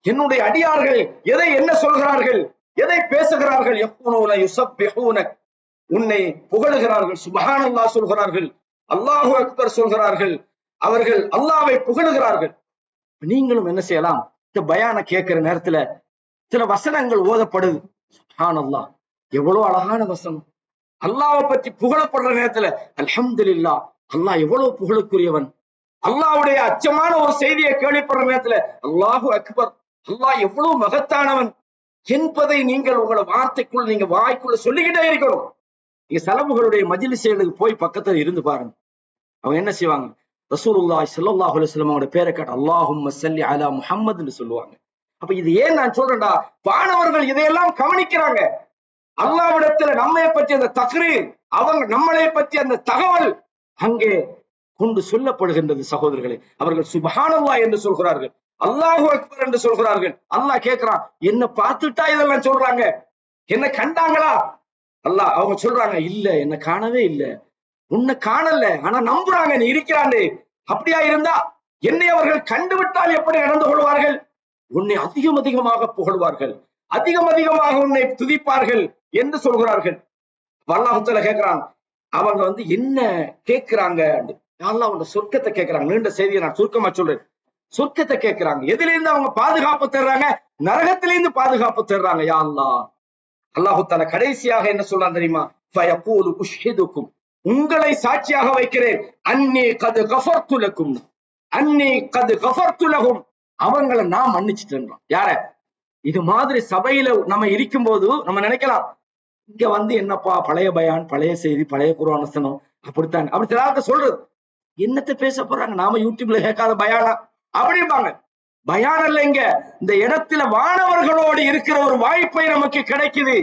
என்னுடைய அடியார்கள் எதை என்ன சொல்கிறார்கள், எதை பேசுகிறார்கள்? யக்கூனூன யுஸப்பிஹூன, உன்னை புகழுகிறார்கள், சுப்ஹானல்லாஹ் சொல்கிறார்கள், அல்லாஹு அக்பர் சொல்கிறார்கள், அவர்கள் அல்லாஹ்வை புகழுகிறார்கள். நீங்களும் என்ன செய்யலாம்? இந்த பயான கேட்கிற நேரத்துல சில வசனங்கள் ஓதப்படுது. சுப்ஹானல்லாஹ், எவ்வளவு அழகான வசனம். அல்லாஹ்வை பற்றி புகழப்படுற நேரத்துல அல்ஹம்துலில்லாஹ், அல்லாஹ் எவ்வளவு புகழுக்குரியவன். அல்லாஹ்வுடைய அச்சமான ஒரு செய்தியை கேள்விப்படுற நேரத்துல அல்லாஹு அக்பர், அல்லாஹ் எவ்வளவு மகத்தானவன் என்பதை நீங்கள் உங்களோட வார்த்தைக்குள், நீங்க வாய்க்குள்ள சொல்லிக்கிட்டே இருக்கணும். நீங்க சலபுகளுடைய மஜ்லிஸ்களுக்கு போய் பக்கத்துல இருந்து பாருங்க. அவங்க என்ன செய்வாங்க? ரசூலுல்லாஹி ஸல்லல்லாஹு அலைஹி வஸல்லம் அவங்களோட பேரை கேட்டு அல்லாஹும்ம ஸல்லி அலா முஹம்மதுன்னு சொல்லுவாங்க. அப்ப இது ஏன் நான் சொல்றேன்டா, வானவர்கள் இதையெல்லாம் கவனிக்கிறாங்க. அல்லாஹ்விடத்துல நம்மை பற்றி அந்த தக்ரீர், அவங்க நம்மளை பற்றி அந்த தகவல் அங்கே கொண்டு சொல்லப்படுகின்றது. சகோதரர்களே, அவர்கள் சுப்ஹானல்லாஹ் என்று சொல்கிறார்கள், அல்லாஹு அக்பர் என்று சொல்கிறார்கள். அல்லாஹ் கேட்கிறான், என்ன பார்த்துட்டா இதெல்லாம் சொல்றாங்க? என்ன கண்டாங்களா? அல்லாஹ் அவங்க சொல்றாங்க, இல்ல, என்ன காணவே இல்லை, உன்னை காணல, ஆனா நம்புறாங்க நீ இருக்கிறானே. அப்படியா இருந்தா என்னை அவர்கள் கண்டுவிட்டால் எப்படி நடந்து கொள்வார்கள்? உன்னை அதிகம் அதிகமாக புகழ்வார்கள், அதிகம் அதிகமாக உன்னை துதிப்பார்கள் என்று சொல்கிறார்கள். அல்லாஹ் தஆலா கேட்கிறான், அவங்க என்ன கேட்கிறாங்க? அல்லாஹ் அவங்க சொர்க்கத்தை கேட்கிறாங்க. நீண்ட செய்தியை நான் சுருக்கமா சொல்றேன். சொர்க்கத்தை கேட்கிறாங்க. எதுல இருந்து அவங்க பாதுகாப்பு தேடுறாங்க? நரகத்திலிருந்து பாதுகாப்பு தேடுறாங்க. யா அல்லாஹ். அல்லாஹ் தஆலா கடைசியாக என்ன சொல்றான் தெரியுமா? ஃபயகூலு உஷ்ஹிதுக்கும், உங்களை சாட்சியாக வைக்கிறேன், அன்னி கத் கஃபர்து லக்கும், அன்னி கத் கஃபர்து லஹும், அவங்களை நான் மன்னிச்சிட்டேன். யார? இது மாதிரி சபையில நம்ம இருக்கும் போது நம்ம நினைக்கலாம், இங்க வந்து என்னப்பா பழைய பயான், பழைய செய்தி, பழைய குர்ஆன் வசனம் அப்படித்தான் அப்படி சில சொல்றது. என்னத்தை பேச போறாங்க? நாம யூடியூப்ல கேட்காத பயானா அப்படிம்பாங்க. பயான் அல்ல, இங்க இந்த இடத்துல வானவர்களோடு இருக்கிற ஒரு வாய்ப்பை நமக்கு கிடைக்குது.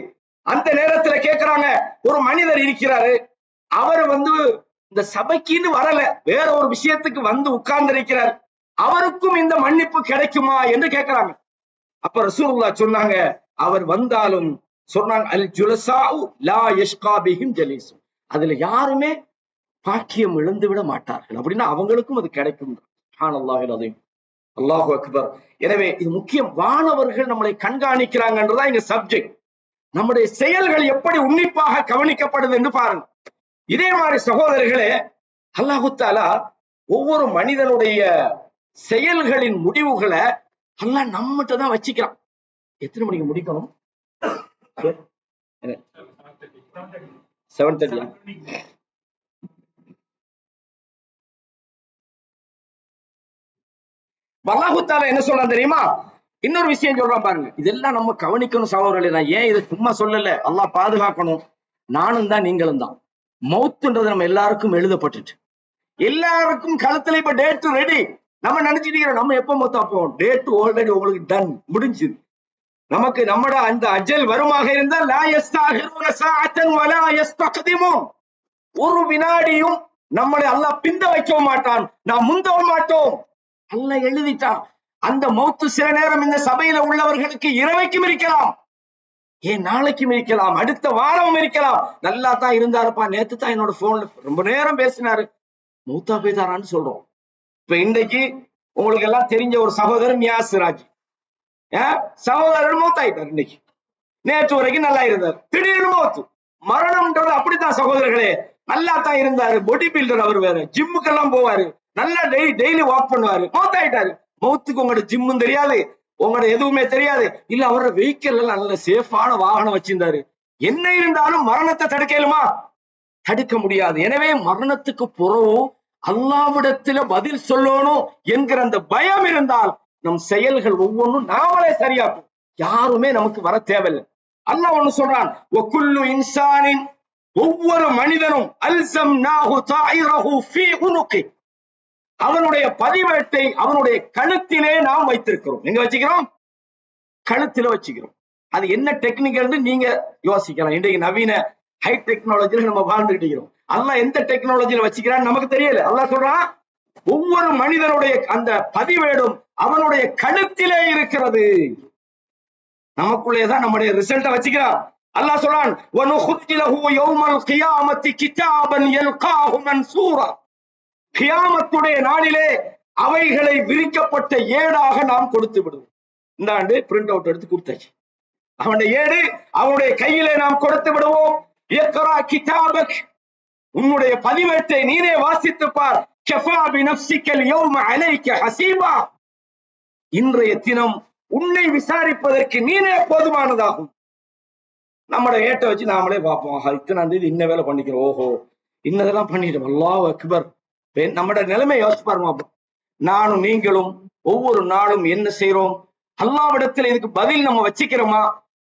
அந்த நேரத்துல கேட்கிறாங்க, ஒரு மனிதர் இருக்கிறாரு, அவர் வந்து இந்த சபைக்குன்னு வரல, வேற ஒரு விஷயத்துக்கு வந்து உட்கார்ந்து இருக்கிறார், அவருக்கும் இந்த மன்னிப்பு கிடைக்குமா என்று கேட்கிறாங்க. அப்ப ரசூலுல்லாஹ் சொன்னாங்க, அவர் வந்தாலும் சொன்னாங்க, அல் ஜுலசாஉ லா யஷ்கா பிஹிம் ஜலீசு, அதுல யாருமே பாக்கியம் இழந்து விட மாட்டார்கள், அப்படின்னா அவங்களுக்கும் அது கிடைக்கும். சுப்ஹானல்லாஹில் அஸீம், அல்லாஹு அக்பர். எனவே இது முக்கியம். வானவர்கள் நம்மளை கண்காணிக்கிறாங்கன்றதா இங்க சப்ஜெக்ட். நம்முடைய செயல்கள் எப்படி உன்னிப்பாக கவனிக்கப்படுது என்று பாருங்க. இதே மாதிரி சகோதரர்களே, அல்லாஹு தஆலா ஒவ்வொரு மனிதனுடைய செயல்களின் முடிவுகளை அல்லாஹ் நம்மகிட்ட தான் வச்சுக்கிறான். எத்தனை மணிக்கு முடிக்கணும்? 7:30. அல்லாஹு தஆலா என்ன சொல்றான் தெரியுமா? இன்னொரு விஷயம் சொல்றான் பாருங்க. இதெல்லாம் நம்ம கவனிக்கணும் சகோதரர்களே. நான் ஏன் இதை சும்மா சொல்லல, அல்லாஹ் பாதுகாக்கணும். நானும் தான் நீங்களும் தான். மௌத்துன்றது நம்ம எல்லாருக்கும் எழுதப்பட்டுட்டு, எல்லாருக்கும் கழுத்துல இப்ப டேட் ரெடி. நம்ம நினைச்சிட்டு நம்ம எப்ப மொத்தம் போவோம், டேட் ஆல்ரெடி உங்களுக்கு டன், முடிஞ்சது. நமக்கு நம்மட அந்த அஜல் வருமாக இருந்தால் லா யஸ்தஅகிருன ஸாஅத்தன் வலா யஸ்தக்திமூன், ஒரு வினாடியும் நம்மளை அல்லாஹ் பிந்த வைக்க மாட்டான், நாம் முந்தவும் மாட்டோம். அல்லாஹ் எழுதிட்டான். அந்த மௌத்து சில நேரம் இந்த சபையில உள்ளவர்களுக்கு இரவைக்கும் இருக்கலாம், ஏன் நாளைக்கும் இருக்கலாம், அடுத்த வாரமும் இருக்கலாம். நல்லா தான் இருந்தாருப்பா, நேத்து தான் என்னோட போன்ல ரொம்ப நேரம் பேசினாரு, மௌத்தா போய்தாரான்னு சொல்றோம். இப்ப இன்றைக்கு உங்களுக்கு எல்லாம் தெரிஞ்ச ஒரு சகோதரர் நியாசிராஜ், சகோதரர் மௌத்தாயிட்டார். இன்னைக்கு நேற்று வரைக்கும் நல்லா இருந்தார், திடீர்னு மௌத்து. மரணம்ன்றது அப்படித்தான் சகோதரர்களே. நல்லா தான் இருந்தாரு, பாடி பில்டர், அவர் வேற ஜிம்முக்கெல்லாம் போவாரு, நல்லா டெய்லி வாக் பண்ணுவாரு, மௌத்தாயிட்டாரு. மௌத்துக்கு உங்களோட ஜிம்மும் தெரியாது, உங்களோட எதுவுமே தெரியாது. இல்ல அவரோட வெஹிக்கிள் எல்லாம் நல்ல சேஃபான வாகனம் வச்சிருந்தாரு. என்ன இருந்தாலும் மரணத்தை தடுக்கலுமா? தடுக்க முடியாது. எனவே மரணத்துக்கு புறவும் அல்லாஹ்விடத்துல பதில் சொல்லணும் என்கிற அந்த பயம் இருந்தால் நம் செயல்கள் ஒவ்வொன்றும் நாமளே சரியாக்கும், யாருமே நமக்கு வர தேவையில்லை. அல்லாஹ் ஒண்ணு சொல்றான், வகுல்லு இன்சானின், ஒவ்வொரு மனிதனும் அல்ஸம்னாஹு தாயிரஹு ஃபீ உனுகி, அவனுடைய பதிவேட்டை அவனுடைய கழுத்திலே நாம் வைத்திருக்கிறோம். எங்க வச்சுக்கிறோம்? கழுத்தில வச்சுக்கிறோம். அது என்ன டெக்னிக்கல் நீங்க யோசிக்கலாம். இன்றைக்கு நவீன ஹை டெக்னாலஜில நம்ம வாழ்ந்துகிட்டு இருக்கிறோம். அல்லாஹ் எந்த டெக்னாலஜியில வச்சுக்கிறான்னு நமக்கு தெரியல. அல்லாஹ் சொல்றான், ஒவ்வொரு மனிதனுடைய அந்த பதிவேடும் அவனுடைய கழுத்திலே இருக்கிறது. நமக்குள்ளேதான் நம்முடைய ரிசல்ட்டை வச்சுக்கிறான். அல்லாஹ் சொல்றான், வனுஹ்ரிஜு லஹு யௌமல் கியாமத்தி கிதாபன் யல்காஹு மன்சூரா, கியாமத்துடைய நாளிலே அவைகளை விரிக்கப்பட்ட ஏடாக நாம் கொடுத்து விடுவோம். இந்த ஆண்டு பிரிண்ட் அவுட் எடுத்து கொடுத்தாச்சு, அவனுடைய ஏடு அவனுடைய கையிலே நாம் கொடுத்து விடுவோம். இக்ரா கிதாபக், உன்னுடைய பதிவேட்டை நீனே வாசித்து பார். கஃபா பினஃப்ஸிகல் யௌம அலைக ஹஸீபா, இன்றைய தினம் உன்னை விசாரிப்பதற்கு நீனே போதுமானதாகும். நம்முடைய ஏட்டை வச்சு நாமளே பார்ப்போம், இத்தனாம் தேதி இன்ன வேலை பண்ணிக்கிறோம், ஓஹோ இன்னதெல்லாம் பண்ணிட்டோம், அல்லாஹ் அக்பர். நம்முடைய நிலைமை யோசிச்சு பாருங்க. நானும் நீங்களும் ஒவ்வொரு நாளும் என்ன செய்யறோம்? அல்லாஹ்விடத்துல இதுக்கு பதில் நம்ம வச்சுக்கிறோமா?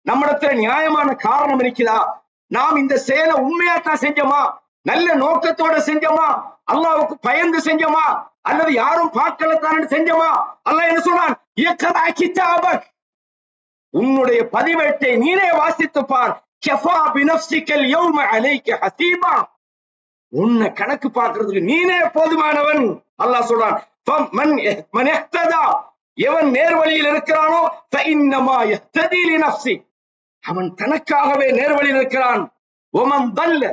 நம்மிடத்துல நியாயமான காரணம் இருக்குதா? நாம் இந்த செயலை உண்மையாத்தான் செஞ்சோமா? நல்ல நோக்கத்தோட செஞ்சோமா? அல்லாஹ்வுக்கு பயந்து செஞ்சோமா? அல்லது யாரும் பார்க்கலத்தான் செஞ்சோமா? அல்லாஹ் என்ன சொல்றான், இக்ரா கிதாபக், உன்னுடைய பதிவேட்டை நீனே வாசித்து பார். கஃபா பினஃப்ஸிகல் யௌம அலைக ஹஸீபா, உன்னை கணக்கு பார்க்கிறதுக்கு நீனே போதுமானவன். அல்லாஹ் சொல்றான், மன் இஹ்ததா, எவன் நேர்வழியில் இருக்கிறானோ ஃபஇன்னமா யஹ்ததி லினஃப்ஸி, அவன் தனக்காகவே நேர்வழியில் இருக்கிறான். வமன் தல்ல,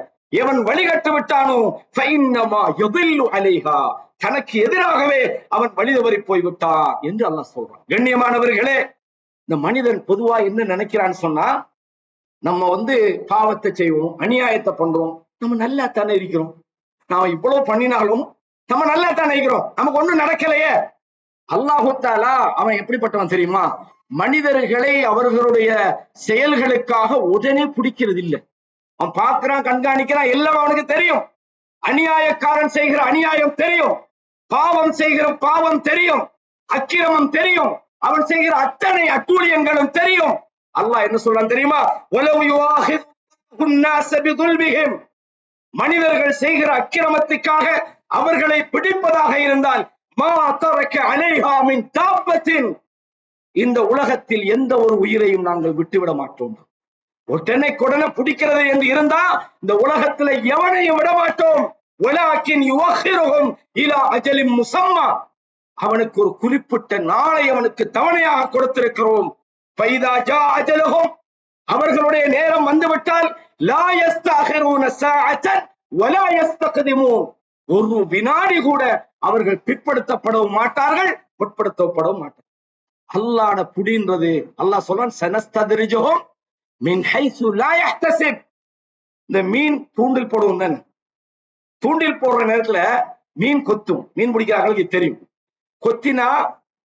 எவன் வழிகட்டு விட்டானோ ஃபஇன்னமா யதில்லு அலைஹா, தனக்கு எதிராகவே அவன் வழி தவறி போய்விட்டான் என்று அல்லாஹ் சொல்றான். கண்ணியமானவர்களே, இந்த மனிதன் பொதுவா என்ன நினைக்கிறான்னு சொன்னா, நம்ம பாவத்தை செய்வோம், அநியாயத்தை பண்றோம், நம்ம நல்லா தானே இருக்கிறோம், நாம இவ்வளவு பண்ணினாலும் நம்ம நல்லா தானே இருக்கிறோம், நமக்கு ஒண்ணும் நடக்கலையே. அல்லாஹு தஆலா அவன் எப்படிப்பட்டவன் தெரியுமா? மனிதர்களை அவர்களுடைய செயல்களுக்காக உடனே பிடிக்கிறது இல்லை. அவன் பார்க்கிறான், கண்காணிக்கிறான், எல்லாம் அவனுக்கு தெரியும். அநியாயக்காரன் செய்கிற அநியாயம் தெரியும், பாவம் செய்கிற பாவம் தெரியும், அக்கிரமம் தெரியும், அவன் செய்கிற அத்தனை அட்டூழியங்களும் தெரியும். அல்லாஹ் என்ன சொல்றான் தெரியுமா? வலவ் யுஆஹிது மனிதர்கள் செய்கிற அக்கிரமத்துக்காக அவர்களை பிடிப்பதாக இருந்தால் இந்த உலகத்தில் எந்த ஒரு உயிரையும் நாங்கள் விட்டுவிட மாட்டோம். ஒட்டனை கொடனை பிடிக்கிறது என்று இருந்தா இந்த உலகத்துல எவனையும் விட மாட்டோம். அவனுக்கு ஒரு குறிப்பிட்ட நாளை அவனுக்கு தவணையாக கொடுத்திருக்கிறோம். அவர்களுடைய நேரம் வந்துவிட்டால் ஒரு வினாடி கூட அவர்கள் பிற்படுத்தப்படவும் மாட்டார்கள், உட்படுத்தப்படவும் மாட்டார்கள். அல்லாஹ்ட புடின்றது அல்லாஹ் சொல்றான், சனஸ்தத்ரிஜுஹும் மின் ஹைசு லா யஹ்தஸிப். இந்த மீன் தூண்டில் போடுவோம் தானே, தூண்டில் போடுற நேரத்துல மீன் கொத்தும். மீன் பிடிக்கிறார்களுக்கு தெரியும், கொத்தினா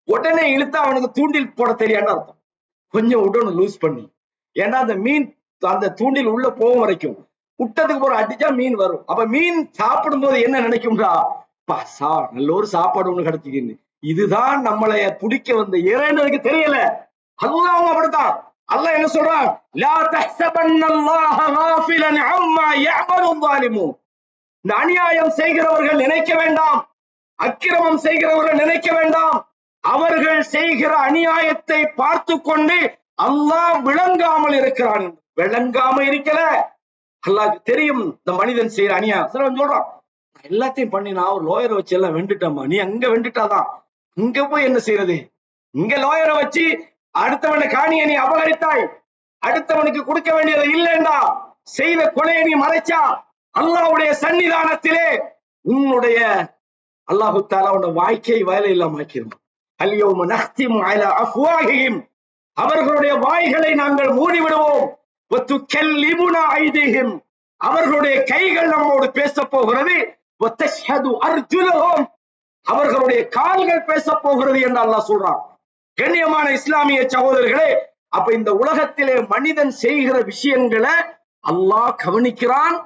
உடனே இழுத்தா அவனுக்கு தூண்டில் போட தெரியான்னு அர்த்தம். கொஞ்சம் உடனே லூஸ் பண்ணி, ஏன்னா அந்த மீன் அந்த தூண்டில் உள்ள போகும் வரைக்கும் விட்டதுக்கு போற அடிச்சா மீன் வரும். அப்ப மீன் சாப்பிடும் போது என்ன நினைக்கும்டா, நல்ல ஒரு சாப்பாடு ஒண்ணு கிடைச்சிக்கின்னு, இதுதான் நம்மளைய பிடிக்க வந்த இறைவனுக்கு தெரியல. அல்லாஹ் அப்படித்தான். அல்லாஹ் என்ன சொல்றான், லா தஹ்சபன்னல்லாஹ காஃபிலன் அம்மா யஅமலு ஸாலிமூன். இந்த அநியாயம் செய்கிறவர்கள் நினைக்க வேண்டாம், அக்கிரமம் செய்கிறவர்கள் நினைக்க வேண்டாம், அவர்கள் செய்கிற அநியாயத்தை பார்த்து கொண்டு அல்லாஹ் விளங்காமல் இருக்கிறான். விளங்காம இருக்கல, அல்லாஹ்க்கு தெரியும் இந்த மனிதன் செய்யற அநியாயம். சொல்றான், எல்லாத்தையும் பண்ணி நான் ஒரு லோயரை வச்சு எல்லாம் வெண்டுட்டேம்மா, நீ அங்க வெண்டுட்டாதான் இங்க போய் என்ன செய்யறது? இங்க லோயரை வச்சு அடுத்தவனை காணியை நீ அபகரித்தாய், அடுத்தவனுக்கு கொடுக்க வேண்டியது இல்லைண்டா, செய்த கொலையை நீ மறைச்சா, அல்லாஹ்வுடைய சன்னிதானத்திலே உன்னுடைய அல்லாஹு தஆலா உன்னுடைய வாய்க்கை வேலை இல்லாம ஆக்கிரும். அல்யௌம நஹ்திமு அலா அஃப்வாஹிஹிம், அவர்களுடைய வாய்களை நாங்கள் மூடிவிடுவோம். வதுகல்லிமுனா ஐதிஹிம், அவர்களுடைய கைகள் நம்மோடு பேச போகிறது. வதஷ்ஹது அர்ஜுலுஹும், அவர்களுடைய கால்கள் பேச போகிறது என்று அல்லாஹ் சொல்றான். கண்ணியமான இஸ்லாமிய சகோதரர்களே, அப்ப இந்த உலகத்திலே மனிதன் செய்கிற விஷயங்களை அல்லாஹ் கவனிக்கிறான்,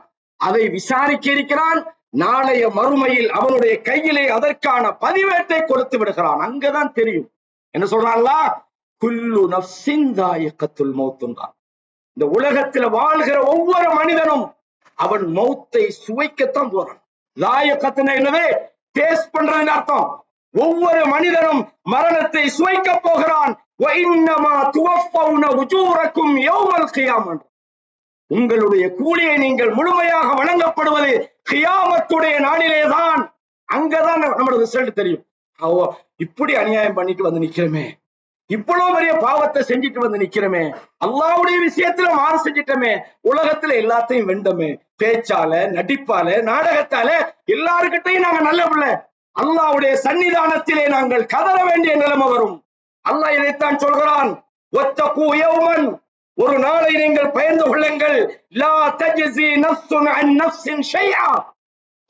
அதை விசாரிக்க இருக்கிறான். நாளைய மறுமையில் அவனுடைய கையிலே அதற்கான பதிவேட்டை கொடுத்து விடுகிறான். அங்கதான் தெரியும். என்ன சொல்றான் அல்லாஹ், குல்லு நஃப்ஸின் தாயிகத்துல் மௌத்தான். இந்த உலகத்தில் வாழ்கிற ஒவ்வொரு மனிதனும் அவன் மௌத்தை சுவைக்கத்தான் போறான். தாயிகத்துனா என்னது? டேஸ்ட் பண்றதுன்னு அர்த்தம். ஒவ்வொரு மனிதனும் மரணத்தை சுவைக்க போகிறான். வஇன்னமா துவஃபௌன உஜூரக்கும் யௌமல் கியாமத், உங்களுடைய கூலியை நீங்கள் முழுமையாக வழங்கப்படுவது கியாமத்துடைய நாளிலேதான். அங்கதான் நம்மளோட ரிசல்ட் தெரியும். இப்படி அநியாயம் பண்ணிட்டு வந்து நிக்கிறோமே, இவ்வளவு பெரிய பாவத்தை செஞ்சுட்டு வந்து நிக்கிறோமே, அல்லாஹ்வுடைய விஷயத்துல மாறு செஞ்சிட்டோமே, உலகத்துல எல்லாத்தையும் வெண்டமே, பேச்சால, நடிப்பால, நாடகத்தால எல்லாருக்கிட்டையும் நாங்க நல்ல பிள்ளை, அல்லாஹ்வுடைய சன்னிதானத்திலே நாங்கள் கதற வேண்டிய நிலைமை வரும். அல்லாஹ் இதைத்தான் சொல்கிறான், வத்தகு யௌமன், ஒரு நாளை நீங்கள் பயந்து கொள்ளுங்கள், லா தஜ்ஸி நஃப்ஸுன் அன் நஃப்ஸின் ஷைஆ,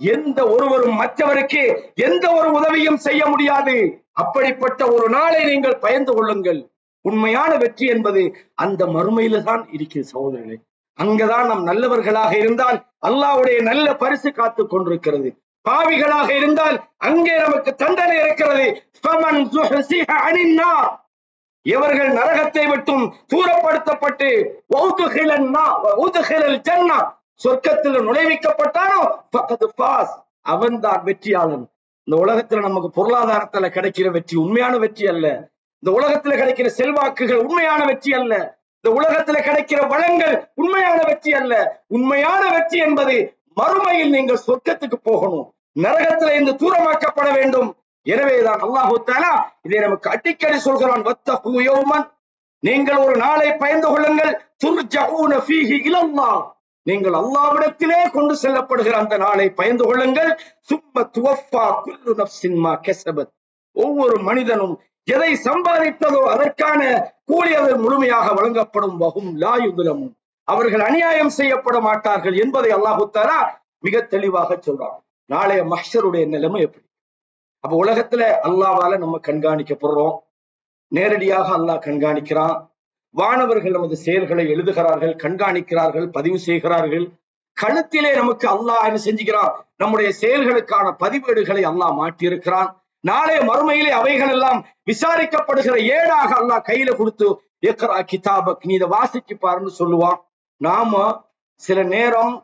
எந்த ஒருவரும் மற்றவருக்கு எந்த ஒரு உதவியும் செய்ய முடியாது. அப்படிப்பட்ட ஒரு நாளை நீங்கள் பயந்து கொள்ளுங்கள். உண்மையான வெற்றி என்பது அந்த மறுமையில தான் இருக்கிறது சகோதரர்களே. அங்கதான் நாம் நல்லவர்களாக இருந்தால் அல்லாஹ்வுடைய நல்ல பரிசு காத்து கொண்டிருக்கிறது. பாவிகளாக இருந்தால் அங்கே நமக்கு தண்டனை இருக்கிறது. ஃபமன் ஸுஹ்ஸிஹ அனின் நார், இவர்கள் நரகத்தை விட்டும் தூரப்படுத்தப்பட்டு உத்கிலல் ஜன்னah, சொர்க்கத்தில் நுழைவிக்கப்பட்டானோ ஃபகத் ஃபாஸ், அவன்தான் வெற்றியாளன். இந்த உலகத்துல நமக்கு பொருளாதாரத்துல கிடைக்கிற வெற்றி உண்மையான வெற்றி அல்ல. இந்த உலகத்துல கிடைக்கிற செல்வாக்குகள் உண்மையான வெற்றி அல்ல. இந்த உலகத்துல கிடைக்கிற வளங்கள் உண்மையான வெற்றி அல்ல. உண்மையான வெற்றி என்பது மறுமையில் நீங்கள் சொர்க்கத்துக்கு போகணும், நரகத்துல இருந்து தூரமாக்கப்பட வேண்டும். எனவேதான் அல்லாஹு தஆலா இதை நமக்கு அடிக்கடி சொல்கிறான், வத்தகு யௌமன், நீங்கள் ஒரு நாளை பயந்து கொள்ளுங்கள், துர்ஜஊன ஃபீஹி இலல்லாஹ், நீங்கள் அல்லாஹ்விடத்திலே கொண்டு செல்லப்படுகிற அந்த நாளை பயந்து கொள்ளுங்கள். சும்ம துவஃபா குல்லு நஃப்ஸின் மா கஸபத், ஒவ்வொரு மனிதனும் எதை சம்பாதித்ததோ அதற்கான கூலி அது முழுமையாக வழங்கப்படும். வஹும் லா யுத்லமூன், அவர்கள் அநியாயம் செய்யப்பட மாட்டார்கள் என்பதை அல்லாஹு தஆலா மிக தெளிவாக சொல்றான். நாளைய மஹ்ஷருடைய நிலைமை எப்படி? அப்ப உலகத்துல அல்லாஹ்வால நம்ம கண்காணிக்கப்படுறோம், நேரடியாக அல்லாஹ் கண்காணிக்கிறான். வானவர்கள் நமது செயல்களை எழுதுகிறார்கள், கண்காணிக்கிறார்கள், பதிவு செய்கிறார்கள். கழுத்திலே நமக்கு அல்லாஹ் என்ன செஞ்சுக்கிறான், நம்முடைய செயல்களுக்கான பதிவேடுகளை அல்லாஹ் மாட்டியிருக்கிறான். நாளை மறுமையிலே அவைகள் எல்லாம் விசாரிக்கப்படுகிற ஏடாக அல்லாஹ் கையில கொடுத்து இக்ரா கிதாபக், நீ இதை வாசிச்சு பாருன்னு சொல்லுவான். நாம சில நேரம்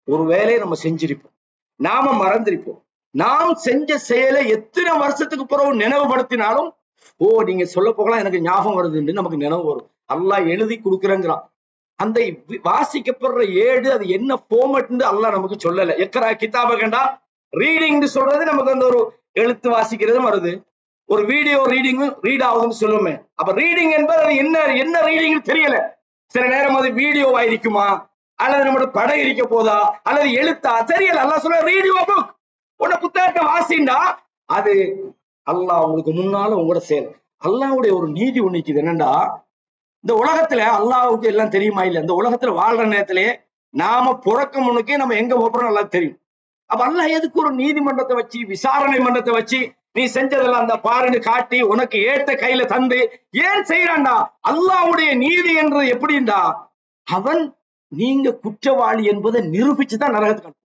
ஒரு வேலையை நம்ம செஞ்சிருப்போம், நாம மறந்திருப்போம். நாம் செஞ்ச செயலை எத்தனை வருஷத்துக்கு பிறகு நினைவுபடுத்தினாலும், ஓ நீங்க சொல்ல போகலாம் எனக்கு ஞாபகம் வருதுன்னு நமக்கு நினைவு வரும். அல்லாஹ் எழுதி கொடுக்குறேங்கிறான். அந்த வாசிக்கப்படுற ஏடு அது என்ன ஃபார்மட்னு அல்லாஹ் நமக்கு சொல்லல. எக்கரா கிதாப கண்டா ரீடிங் சொல்றது நமக்கு அந்த ஒரு எழுத்து வாசிக்கிறது வருது, ஒரு வீடியோ ரீடிங் ரீட் ஆகுதுன்னு சொல்லுமே. அப்ப ரீடிங் என்பது என்ன என்ன ரீடிங் தெரியல. சில நேரம் அது வீடியோவா இருக்குமா, அல்லது நம்மளோட படம் இருக்க போதா, அல்லது எழுத்தா தெரியல. அல்லாஹ் சொல்ல ரீடியோ புக், உன்ன புத்தகத்தை வாசிண்டா அது அல்லாஹ் உங்களுக்கு முன்னால உங்களோட செயல். அல்லாஹ்வுடைய ஒரு நீதி ஒண்ணுக்குது என்னண்டா, இந்த உலகத்துல அல்லாஹ்வுக்கு எல்லாம் தெரியுமா இல்ல, இந்த உலகத்துல வாழ்ற நேரத்திலே நாம பிறக்க முன்னுக்கே நம்ம எங்க போறோம் நல்லா தெரியும். அப்ப அல்லாஹ் எதுக்கு ஒரு நீதிமன்றத்தை வச்சு, விசாரணை மன்றத்தை வச்சு நீ செஞ்சதெல்லாம் அந்த பாருன்னு காட்டி உனக்கு ஏற்ற கையில தந்து ஏன் செய்யறான்டா? அல்லாஹ்வுடைய நீதி என்றது எப்படின்னா, அவன் நீங்க குற்றவாளி என்பதை நிரூபிச்சுதான் நரகத்துக்கு.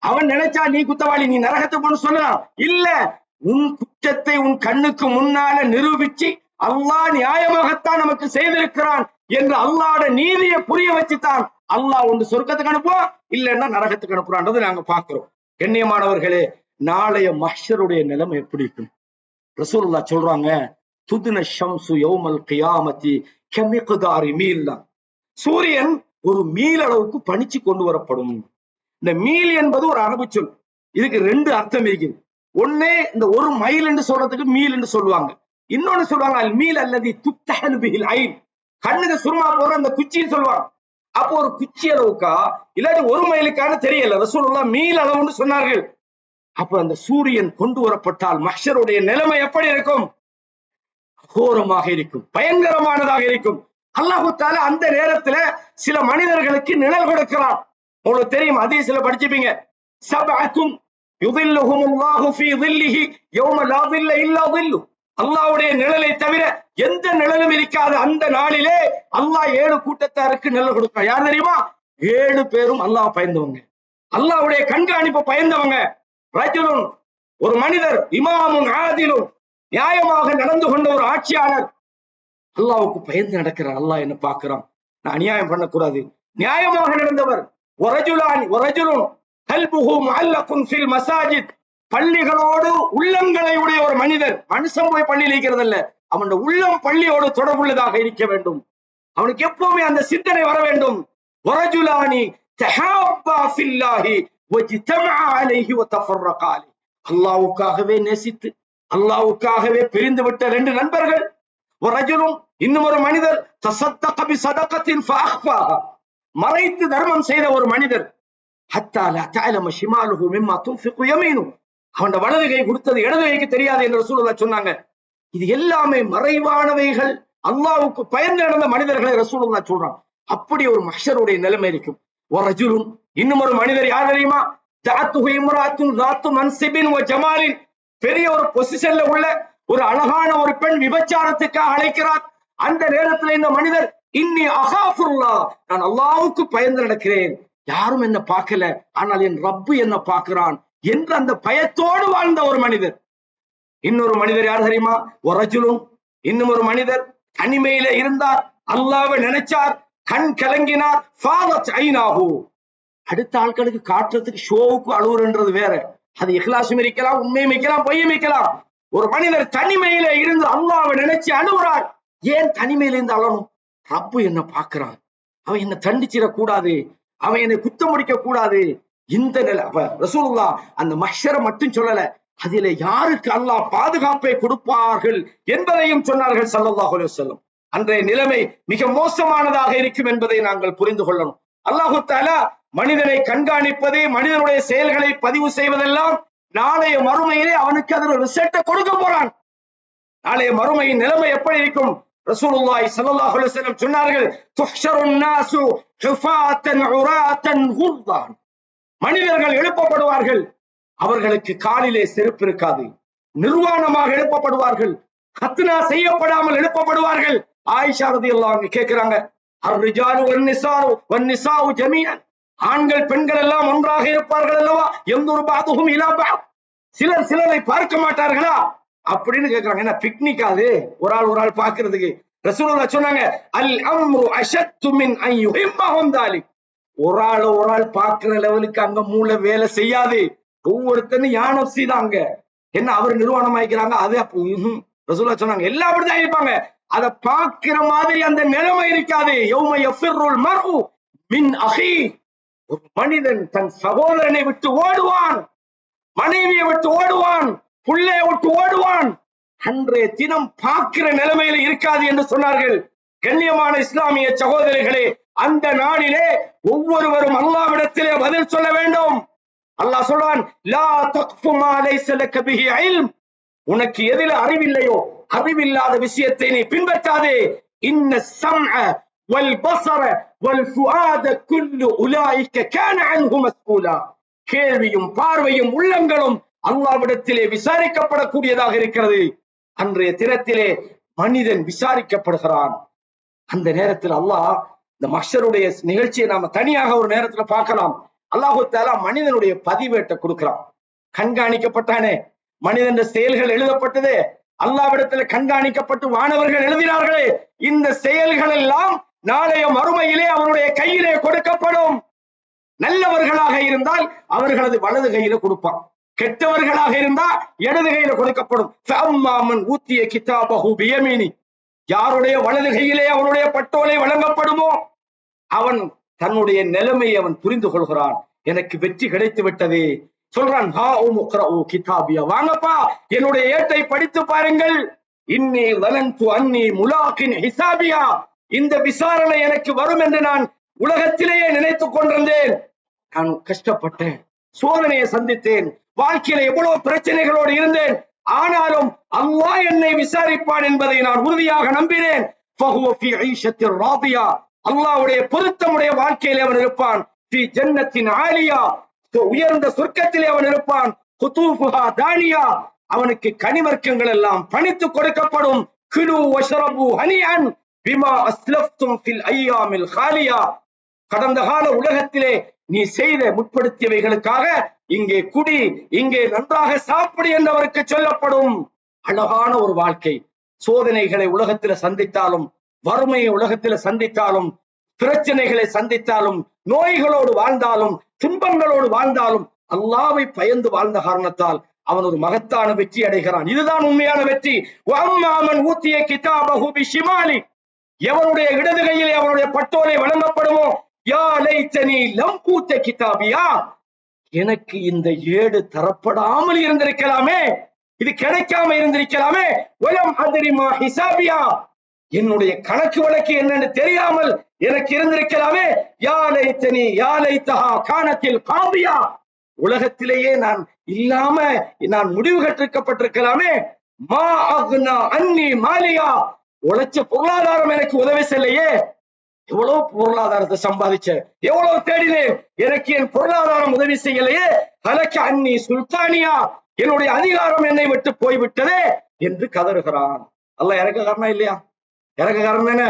அவன் நினைச்சா நீ குற்றவாளி நீ நரகத்துக்கு போன்னு சொல்லலாம். இல்ல, உன் குற்றத்தை உன் கண்ணுக்கு முன்னால நிரூபிச்சு அல்லாஹ் நியாயமாகத்தான் நமக்கு செய்திருக்கிறான் என்று அல்லாஹ்வோட நீதியை புரிய வச்சுதான் அல்லாஹ் ஒன்று சொர்க்கத்துக்கு அனுப்புவான், இல்லைன்னா நரகத்துக்கு அனுப்புறான்றது நாங்க பாக்குறோம். கண்ணியமானவர்களே, நாளைய மஹ்ஷருடைய நிலைமை எப்படி இருக்கும்? ரசூலுல்லாஹ் சொல்றாங்க, துதுன ஷம்சு யௌமல் கியாமத்தி கமிக்தாரி மீல். சூரியன் ஒரு மீல் அளவுக்கு பணிச்சு கொண்டு வரப்படும். இந்த மீல் என்பது ஒரு அரபு சொல். இதுக்கு ரெண்டு அர்த்தம் இருக்குது. ஒண்ணு இந்த ஒரு மைல் என்று சொல்றதுக்கு மீல் என்று சொல்லுவாங்க. இன்னொன்னு சொல்லுவாங்க அல் மீல் அல்லது துத்தஹல் பிஹில் ஐன், கண்ணுக்கு சுருமா போற அந்த குச்சின்னு சொல்லுவாங்க. அப்போ ஒரு குச்சி அளவுக்கா இல்லாட்டி ஒரு மைலுக்கான தெரியல, ரசூலுல்லாஹ் மீல் அளவுன்னு சொன்னார்கள். அப்ப அந்த சூரியன் கொண்டு வரப்பட்டால் மஹ்ஷருடைய நிலைமை எப்படி இருக்கும்? கோரமாக இருக்கும், பயங்கரமானதாக இருக்கும். அல்லாஹ் தஆலா அந்த நேரத்துல சில மனிதர்களுக்கு நிழல் கொடுக்கிறான். உங்களுக்கு தெரியும், ஹதீஸ்ல படிச்சிப்பீங்க, சபஅத்தும் யுதில்லுஹுமுல்லாஹு ஃபீ ظில்லிஹி யௌம லா ظில்ல இல்லா ظில்லு. அல்லாஹ்வுடைய நிழலை தவிர எந்த நிழலும் இருக்காது அந்த நாளிலே அல்லாஹ் 7 கூட்டத்தாருக்கு நிழல் கொடுப்பான். யார் தெரியுமா? 7 பேரும் அல்லாஹ் பயந்தவங்க, அல்லாஹ்வுடைய கண்காணிப்பு பயந்தவங்க. ரஜுலுன், ஒரு மனிதர், இமாமுன் ஆதிலுன், நியாயமாக நடந்து கொண்ட ஒரு ஆட்சியாளர், அல்லாஹ்வுக்கு பயந்து நடக்கிறார். அல்லாஹ் என்ன பார்க்கிறான், நான் அநியாயம் பண்ணக்கூடாது, நியாயமாக நடந்தவர். வரஜுலுன் கல்புஹு முஅல்லகுன் ஃபில் மசாஜித், பள்ளிகளோடு உள்ளங்களை உடைய ஒரு மனிதர். மனுஷன் போய் பள்ளியில் இருக்கிறது இல்ல, அவனுடைய உள்ளம் பள்ளியோடு தொடர்புள்ளதாக இருக்க வேண்டும். அவனுக்கு எப்பவுமே அந்த சிந்தனை வர வேண்டும். வரஜுலானி தஹாப்பா ஃபில்லாஹி வஜ்தமஅ அலைஹி வதஃபர்ரகா அலைஹி, அல்லாஹ்வுக்காகவே நேசித்து அல்லாஹ்வுக்காகவே பிரிந்து விட்ட 2 நண்பர்கள். வரஜுலுன், இன்னும் ஒரு மனிதர், தஸத்தக பிஸதகத்தின் ஃபஅஃபாஹா, மறைத்து தர்மம் செய்த ஒரு மனிதர். ஹத்தா லா தஅலம ஷிமாலுஹு மிம்மா துன்ஃபிகு யமீனு, அவன் வலது கை கொடுத்தது இடது கைக்கு தெரியாது என்று ரசூலுல்லாஹ் சொன்னாங்க. இது எல்லாமே மறைவானவைகள். அல்லாஹ்வுக்கு பயந்து நடந்த மனிதர்களை ரசூலுல்லாஹ் சொல்றான். அப்படி ஒரு மஹ்ஷருடைய நிலைமை இருக்கும். வரஜுலுன், இன்னும் ஒரு மனிதர், யார் தெரியுமா? ஜஅத்துஹு இம்ராத்துன் ذات மன்சிபின் வ ஜமாலின், பெரிய ஒரு பொசிஷன்ல உள்ள ஒரு அழகான ஒரு பெண் விபச்சாரத்துக்காக அழைக்கிறார். அந்த நேரத்தில் இந்த மனிதர், இன்னி அகாஃபுல்லாஹ், நான் அல்லாஹ்வுக்கு பயந்து நடக்கிறேன், யாரும் என்ன பார்க்கல, ஆனால் என் ரப்பு என்ன பார்க்கிறான் என்ற அந்த பயத்தோடு வாழ்ந்த ஒரு மனிதர். இன்னொரு மனிதர் யார் தெரியுமா? வரஜுலுன், இன்னும் ஒரு மனிதர் தனிமையில இருந்தார், அல்லாஹ்வை நினைச்சார், கண் கலங்கினார். ஃபாலத் ஐனாஹு, அடுத்த ஆட்களுக்கு காட்டுறதுக்கு ஷோவுக்கு அழுவுன்றது வேற, அது இஹ்லாஸும் இருக்கலாம், உண்மையும் இருக்கலாம், பொய்யும் இருக்கலாம். ஒரு மனிதர் தனிமையில இருந்து அல்லாஹ்வை நினைச்சு அழுவுறார். ஏன் தனிமையில இருந்து அழணும்? ரப்பு என்ன பார்க்கிறான், அவன் என்ன தண்டிச்சிடக் கூடாது, அவன் என்னை குத்தம் முடிக்க கூடாது. இந்த நிலை. அப்ப ரசூலுல்லாஹ் அந்த மஹ்ஷரை மட்டும் சொல்லல, அதிலே யாருக்கு அல்லாஹ் பாதுகாப்பை கொடுப்பார்கள் என்பதையும் சொன்னார்கள் ஸல்லல்லாஹு அலைஹி வஸல்லம். அன்றைய நிலைமை மிக மோசமானதாக இருக்கும் என்பதை நாங்கள் புரிந்து கொள்ளணும். அல்லாஹு தஆலா மனிதனை கண்காணிப்பது, மனிதனுடைய செயல்களை பதிவு செய்வதெல்லாம் நாளைய மறுமையிலே அவனுக்கு அதில் ரிசல்ட்டை கொடுக்க போறான். நாளைய மறுமையின் நிலைமை எப்படி இருக்கும்? ரசூலுல்லாஹி ஸல்லல்லாஹு அலைஹி வஸல்லம் சொன்னார்கள், துஹ்ஷருன் நாசு ஹுஃபாத்தன் உராத்தன் குர்தான், மனிதர்கள் எழுப்பப்படுவார்கள், அவர்களுக்கு காலிலே செருப்பு இருக்காது, நிர்வாணமாக எழுப்பப்படுவார்கள், கத்னா செய்யப்படாமல் எழுப்பப்படுவார்கள். ஆயிஷா ரலியல்லாஹு அன்ஹா கேக்குறாங்க, அர்-ரிஜாலு வன்-நிசாஉ ஜமீஅன், ஆண்கள் பெண்கள் எல்லாம் ஒன்றாக இருப்பார்கள் அல்லவா, யன்துரு பஅதுஹும் இலா பஅத், சிலர் சிலரை பார்க்க மாட்டார்களா அப்படின்னு கேக்குறாங்க. என்ன பிக்னிக் அது, ஒரு ஆள் பார்க்கிறதுக்கு? ரசூலுல்லாஹ் சொன்னாங்க, அல் அம்ரு அஷத்து மின் அன் யுஹிப்பஹும் தாலிக், ஒரு ஆள் பாக்குற லெவலுக்கு அங்க மூளை வேலை செய்யாது. ஒவ்வொருத்தனும் யானப்சி தாங்க. என்ன அவர் நிர்வாணம் ஆயிக்கிறாங்க, அது ரசூலுல்லாஹ் சொன்னாங்க எல்லாம் அப்படிதான் இருப்பாங்க. அதை பார்க்கிற மாதிரி அந்த நிலைமை இருக்காது. யௌம யஃபிருல் மர்உ மின் அஹீ, ஒரு மனிதன் தன் சகோதரனை விட்டு ஓடுவான், மனைவியை விட்டு ஓடுவான், புள்ளையை விட்டு ஓடுவான். அன்றைய தினம் பார்க்கிற நிலைமையில இருக்காது என்று சொன்னார்கள். கண்ணியமான இஸ்லாமிய சகோதரர்களே, அந்த நாளிலே ஒவ்வொருவரும் அல்லாஹ்விடத்திலே பதில் சொல்ல வேண்டும். அல்லாஹ் சொல்றான், லா தக்ஃபு மா லைஸ லக பிஹி இல்ம், உனக்கு எதில அறிவில்லையோ அறிவில்லாத விஷயத்தை நீ பின்பற்றாதே. இன்ன ஸம்அ வல் பஸர வல் ஃபுஆத குல்லு உலாயிக கான அன்ஹு மஸ்ஊலா, கேள்வியும் பார்வையும் உள்ளங்களும் அல்லாஹ்விடத்திலே விசாரிக்கப்படக்கூடியதாக இருக்கிறது. அன்றைய தினத்திலே மனிதன் விசாரிக்கப்படுகிறான். அந்த நேரத்தில் அல்லாஹ், இந்த மஹ்ஷருடைய நிகழ்ச்சியை நாம தனியாக ஒரு நேரத்துல பார்க்கலாம். அல்லாஹு தஆலா மனிதனுடைய பதிவேட்டை கொடுக்கிறான். கண்காணிக்கப்பட்டானே, மனிதன் செயல்கள் எழுதப்பட்டது, அல்லாஹ்விடத்தில் கண்காணிக்கப்பட்டு வானவர்கள் எழுதினார்களே, இந்த செயல்கள் எல்லாம் நாளைய மறுமையிலே அவருடைய கையிலே கொடுக்கப்படும். நல்லவர்களாக இருந்தால் அவர்களது வலது கையில கொடுப்பான், கெட்டவர்களாக இருந்தா இடது கையில கொடுக்கப்படும். ஃபஅம்மாமன் ஊத்திய கிதாபஹு பியமீனி, யாருடைய வலது கையிலே அவனுடைய பட்டோலை வழங்கப்படுமோ அவன் தன்னுடைய நிலைமையை அவன் புரிந்து கொள்கிறான். எனக்கு வெற்றி கிடைத்து விட்டது. சொல்றான், வாங்கப்பா என்னுடைய ஏட்டை படித்து பாருங்கள். இன்னி வலன்து அன்னி முலாகின் ஹிசாபியா, இந்த விசாரணை எனக்கு வரும் என்று நான் உலகத்திலேயே நினைத்துக் கொண்டிருந்தேன். நான் கஷ்டப்பட்டேன், சோதனையை சந்தித்தேன், வாழ்க்கையில எவ்வளவு பிரச்சனைகளோடு இருந்தேன். ஆனாலும் அல்லாஹ் என்னை விசாரிப்பான் என்பதை நான் உறுதியாக நம்பினேன். அல்லாஹ்வுடைய பொருத்தமுடைய வாழ்க்கையிலே அவன் இருப்பான். ஜன்னத்தின் ஆலியா, உயர்ந்த சொர்க்கத்திலே அவன் இருப்பான். குதூஃபுஹா தானியா, அவனுக்கு கனிவர்க்கங்கள் எல்லாம் பணித்து கொடுக்கப்படும். குலு வஷ்ரபு ஹனிஅன் பிமா அஸ்லஃப்தும் ஃபில் அய்யாமில் காலியா, கடந்த கால உலகத்திலே நீ செய்த முற்படுத்தியவைகளுக்காக இங்கே குடி, இங்கே நன்றாக சாப்பிடு என்றவருக்கு சொல்லப்படும். அழகான ஒரு வாழ்க்கை. சோதனைகளை உலகத்தில் சந்தித்தாலும், வறுமையை உலகத்தில் சந்தித்தாலும், பிரச்சனைகளை சந்தித்தாலும், நோய்களோடு வாழ்ந்தாலும், துன்பங்களோடு வாழ்ந்தாலும், அல்லாஹ்வை பயந்து வாழ்ந்த காரணத்தால் அவன் ஒரு மகத்தான வெற்றி அடைகிறான். இதுதான் உண்மையான வெற்றி. வஅம்மாமன் ஊத்திய கிதாபஹு பிஷிமாலி, எவனுடைய இடது கையிலே அவனுடைய பட்டோலை வழங்கப்படுமோ, யா லைத்தனி லம் ஊத்த கிதாபியா, எனக்கு இந்த ஏடு தரப்படாமல் இருந்திருக்கலாமே, இது கிடைக்காம இருந்திருக்கலாமே. வலம் அத்ரிமா ஹிசாபியா, என்னுடைய கணக்கு வழக்கு என்னன்னு தெரியாமல் எனக்கு இருந்திருக்கலாமே. யா லைத்தனி யா லைத்தஹா கானத்தில் காதியா, உலகத்திலேயே நான் இல்லாம நான் முடிவு கட்டிருக்கப்பட்டிருக்கலாமே. மா அக்னா அன்னி மாலியா, உழைச்ச பொருளாதாரம் எனக்கு உதவி செய்யலையே. எவ்வளவு பொருளாதாரத்தை சம்பாதிச்ச, எவ்வளவு தேடினேன், எனக்கு என் பொருளாதாரம் உதவி செய்யலையே. ஹலக அன்னி சுல்தானியா, என்னுடைய அதிகாரம் என்னை விட்டு போய்விட்டதே என்று கதறுகிறான். அல்லாஹ் இறக்கக்காரனா இல்லையா? இறக்கக்காரன் தானே.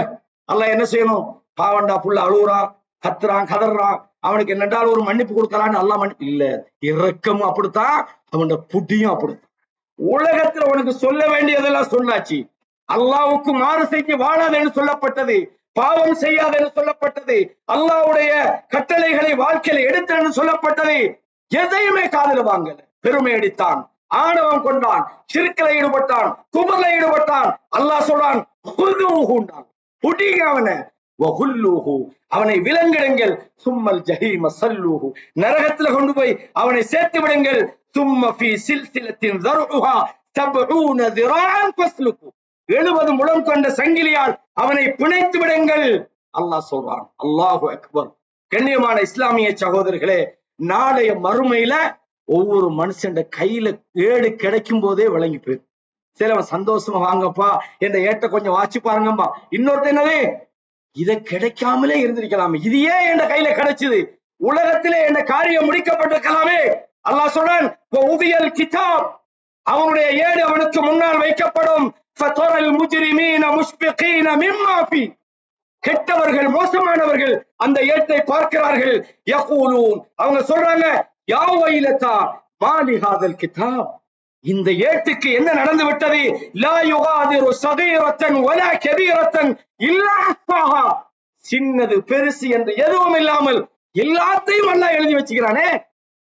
அல்லாஹ் என்ன செய்யணும்? பாவண்டா புள்ள அழுகுறான், கத்துறான், கதறான், அவனுக்கு என்னென்றால் ஒரு மன்னிப்பு கொடுக்கறான்னு அல்லாஹ் மன்னிப்பு இல்ல. இரக்கமும் அப்படித்தான், அவனோட புட்டியும் அப்படித்தான். உலகத்துல உனக்கு சொல்ல வேண்டியதெல்லாம் சொன்னாச்சு. அல்லாஹ்வுக்கு மாறு செய்து வாழாது என்று சொல்லப்பட்டது, பாவம் செய்யாது என்று சொல்லப்பட்டது, அல்லாஹ்வுடைய கட்டளைகளை வாழ்க்கையில எடுத்து என்று சொல்லப்பட்டது. எதையுமே காதுல வாங்கல. பெருமை அடித்தான், ஆணவம் கொண்டான், ஷிர்க்ல ஈடுபட்டான், குஃப்ர்ல ஈடுபட்டான். அல்லாஹ் சொல்றான், அவனை விலங்கிடுங்கள், சும்மல் ஜஹீம சல்லூஹு, நரகத்துல கொண்டு போய் அவனை சேர்த்து விடுங்கள். சும்ம ஃபீ சில்சிலத்தின் தர்உஹா 70 திராஅன் ஃபஸ்லுகு, 70 முழம் கொண்ட சங்கிலியால் அவனை பிணைத்து விடுங்கள். அல்லாஹ் சொல்றான். அல்லாஹு அக்பர். கண்ணியமான இஸ்லாமிய சகோதரர்களே, நாளைய மறுமையில ஒவ்வொரு மனுஷன் கையில ஏடு கிடைக்கும் போதே விளங்கி போயிடும். சிலவன் சந்தோஷமா வாங்கப்பா என்ற ஏட்ட கொஞ்சம் வாட்சி பாருங்கம்மா. இன்னொருத்த என்னது, இதை கிடைக்காமலே இருந்திருக்கலாமே, இது ஏன் என் கையில கிடைச்சது, உலகத்திலே என் காரியம் முடிக்கப்பட்டிருக்கலாமே. அல்லாஹ் சொல்றான், கிதாப், அவனுடைய ஏடு அவனுக்கு முன்னால் வைக்கப்படும். கெட்டவர்கள், மோசமானவர்கள் அந்த ஏட்டை பார்க்கிறார்கள். அவங்க சொல்றாங்க, யா வைலதா மாலி ஹாதல் கிதாப், இந்த ஏட்டுக்கு என்ன நடந்து விட்டது? லா யுகாதிரு ஸகீரத்தன் வலா கபீரத்தன் இல்லா அஹ்ஸாஹா, சின்னது பெருசு என்று எதுவும் இல்லாமல் எல்லாத்தையும் அல்லாஹ் எழுதி வச்சுக்கிறானே.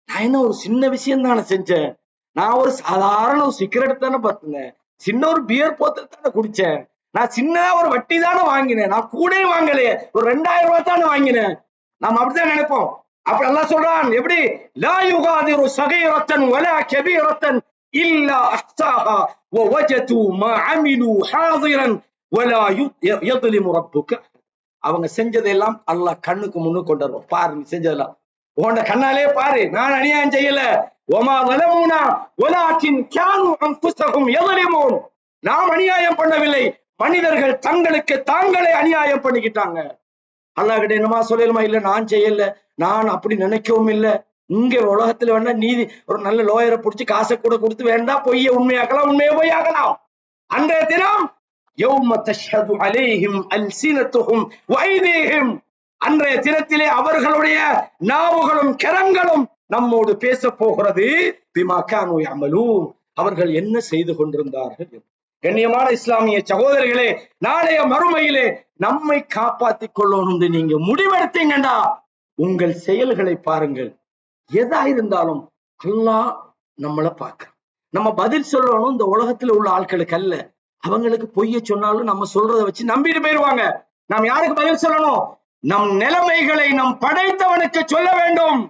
நான் என்ன ஒரு சின்ன விஷயம் தானே செஞ்சேன், நான் ஒரு சாதாரண ஒரு சிகரெட் தானே பார்த்தேன், சின்ன ஒரு பியர் போத்தல் தானே குடிச்சேன், நான் சின்னதா ஒரு வட்டி தானே வாங்கினேன், நான் கூட வாங்கலையே, ஒரு 2000 ரூபாய் தானே வாங்கினேன். நாம் அப்படித்தான் நினைப்போம். அப்ப அல்லாஹ் சொல்றான் எப்படி, லா யுகாதிரு சகீரத்தன் வலா கபீரத்தன் இல்லா அஹ்சாஹா வவஜது மா அமிலு ஹாதிரன் வலா யظلم ரப்புக. அவங்க செஞ்சதெல்லாம் அல்லாஹ் கண்ணுக்கு முன்னுக்கு கொண்டு வருவான். பாரு நீ செஞ்சதெல்லாம் உன்ட கண்ணாலே பாரு, நான் அநியாயம் செய்யல. வமா ظلمونا ولكن كانوا انفسهم يظلمون. நாம் அநியாயம் பண்ணவில்லை, மனிதர்கள் தங்களுக்கு தாங்களே அநியாயம் பண்ணிக்கிட்டாங்க. அல்லாஹ் கிட்ட என்னமா சொல்லலுமா, இல்ல நான் செய்யல, நான் அப்படி நினைக்கவும் இல்லை. இங்க உலகத்துல வேணா நீதி ஒரு நல்ல லோயரை பிடிச்சி காசை கூட கொடுத்து வேண்டாம் பொய்ய உண்மையாக்கலாம், உண்மையை பொய்யாக்கலாம். அன்றைய தினம் யௌம தஷ்ஹது அலைஹிம் அல்சினத்துஹும் வைதீஹிம், அன்றைய தினத்திலே அவர்களுடைய நாவுகளும் கரங்களும் நம்மோடு பேச போகிறது. பிமா கானூ யஅமலூன், அவர்கள் என்ன செய்து கொண்டிருந்தார்கள். கண்ணியமான இஸ்லாமிய சகோதரர்களே, நாளைய மறுமையிலே நம்மை காப்பாற்றிக் கொள்ளணும் நீங்க முடிவெடுத்தீங்கடா, உங்கள் செயல்களை பாருங்கள். எதா இருந்தாலும் அல்லாஹ் நம்மளை பார்க்க, நம்ம பதில் சொல்லணும். இந்த உலகத்துல உள்ள ஆட்களுக்கு அல்ல, அவங்களுக்கு பொய்ய சொன்னாலும் நம்ம சொல்றதை வச்சு நம்பிட்டு போயிருவாங்க. நாம் யாருக்கு பதில் சொல்லணும்? நம் நிலைமைகளை நம் படைத்தவனுக்கு சொல்ல வேண்டும்.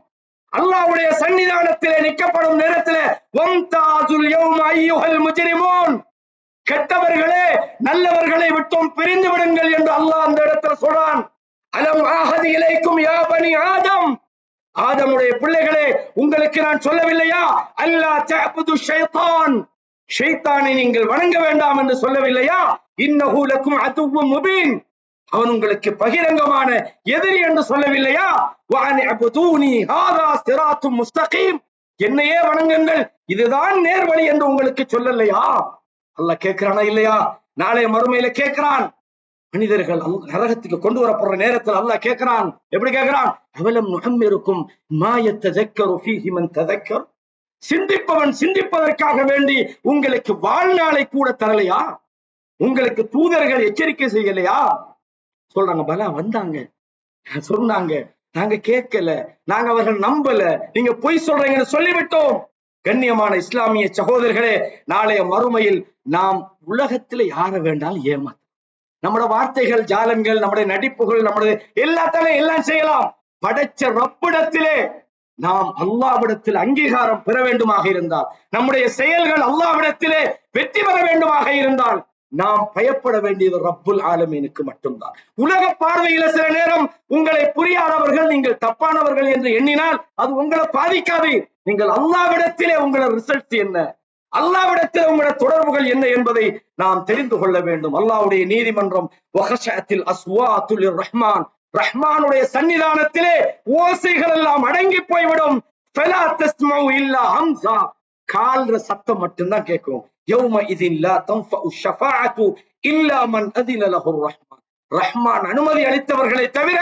அல்லாஹ்வுடைய சன்னிதானத்திலே நிற்கப்படும் நேரத்திலே வம்தாதுல் யௌம அய்யுஹல் முஜ்ரிமூன், கெட்டவர்களே நல்லவர்களை விட்டும் பிரிந்து விடுங்கள் என்று அல்லாஹ் அந்த இடத்துல சொல்றான். அலம் ஆஹதி இலைக்கும் யா பனி ஆதம், ஆதமுடைய பிள்ளைகளே உங்களுக்கு நான் சொல்லவில்லையா, அல்லா தஅபுது ஷைத்தான், ஷைத்தானை நீங்கள் வணங்க வேண்டாம் என்று சொல்லவில்லையா, இன்னஹு லக்கும் அதுவ்வும் முபீன், அவன் உங்களுக்கு பகிரங்கமான எதிரி என்று சொல்லவில்லையா, வஅன் அபுதூனி ஹாதா சிராத்தும் முஸ்தகீம், என்னையே வணங்குங்கள் இதுதான் நேர்வழி என்று உங்களுக்கு சொல்லலையா? அல்லாஹ் கேட்கிறானா இல்லையா? நாளைய மறுமையில கேட்கிறான். மனிதர்கள் நரகத்துக்கு கொண்டு வரப்படுற நேரத்தில் அல்லாஹ் கேட்கிறான். எப்படி கேட்கிறான்? அவலம் நுஹம்மிருக்கும் மா யத்தஸக்கரு ஃபீஹி மன் தஸக்கர், சிந்திப்பவன் சிந்திப்பதற்காக வேண்டி உங்களுக்கு வாழ்நாளை கூட தரலையா? உங்களுக்கு தூதர்கள் எச்சரிக்கை செய்யலையா? சொல்றாங்க, பலா வந்தாங்க, சொன்னாங்க, நாங்க கேட்கல, நாங்க அவர்கள் நம்பல, நீங்க பொய் சொல்றீங்கன்னு சொல்லிவிட்டோம். கண்ணியமான இஸ்லாமிய சகோதரர்களே, நாளைய மறுமையில் நாம் உலகத்துல யாரை வேண்டாலும் ஏமாத்த, நம்முடைய வார்த்தைகள் ஜாலங்கள், நம்முடைய நடிப்புகள், நம்முடைய எல்லாத்தாலும் எல்லாம் செய்யலாம். படைச்ச ரப்பிடத்திலே நாம் அல்லாஹ்விடத்தில் அங்கீகாரம் பெற வேண்டுமாக இருந்தால், நம்முடைய செயல்கள் அல்லாஹ்விடத்திலே வெற்றி பெற வேண்டுமாக இருந்தால், நாம் பயப்பட வேண்டியது ரப்புல் ஆலமீனுக்கு மட்டும்தான். உலக பார்வையில சில நேரம் உங்களை புரியாதவர்கள், நீங்கள் தப்பானவர்கள் என்று எண்ணினால் அது உங்களை பாதிக்காது. நீங்கள் அல்லாஹ்விடத்திலே உங்களோட ரிசல்ட் என்ன, அல்லாஹ்விடத்தில் உங்களுடைய தொடர்புகள் என்ன என்பதை நாம் தெரிந்து கொள்ள வேண்டும். அல்லாஹ்வுடைய நீதிமன்றம் வஹஷஅத்தில் அஸ்வாத்து லிர்ரஹ்மான், ரஹ்மானுடைய சன்னிதானத்திலே ஓசைகள் எல்லாம் அடங்கி போய்விடும். ஃபலா தஸ்மஉ இல்லா ஹம்ஸா, கால்ற சத்தம் மட்டும்தான் கேட்கும். யௌம இதின் லா தன்ஃபஉ ஷஃபாஅத்து இல்லா மன் அதின லஹுர் ரஹ்மான், ரஹ்மான் அனுமதி அளித்தவர்களை தவிர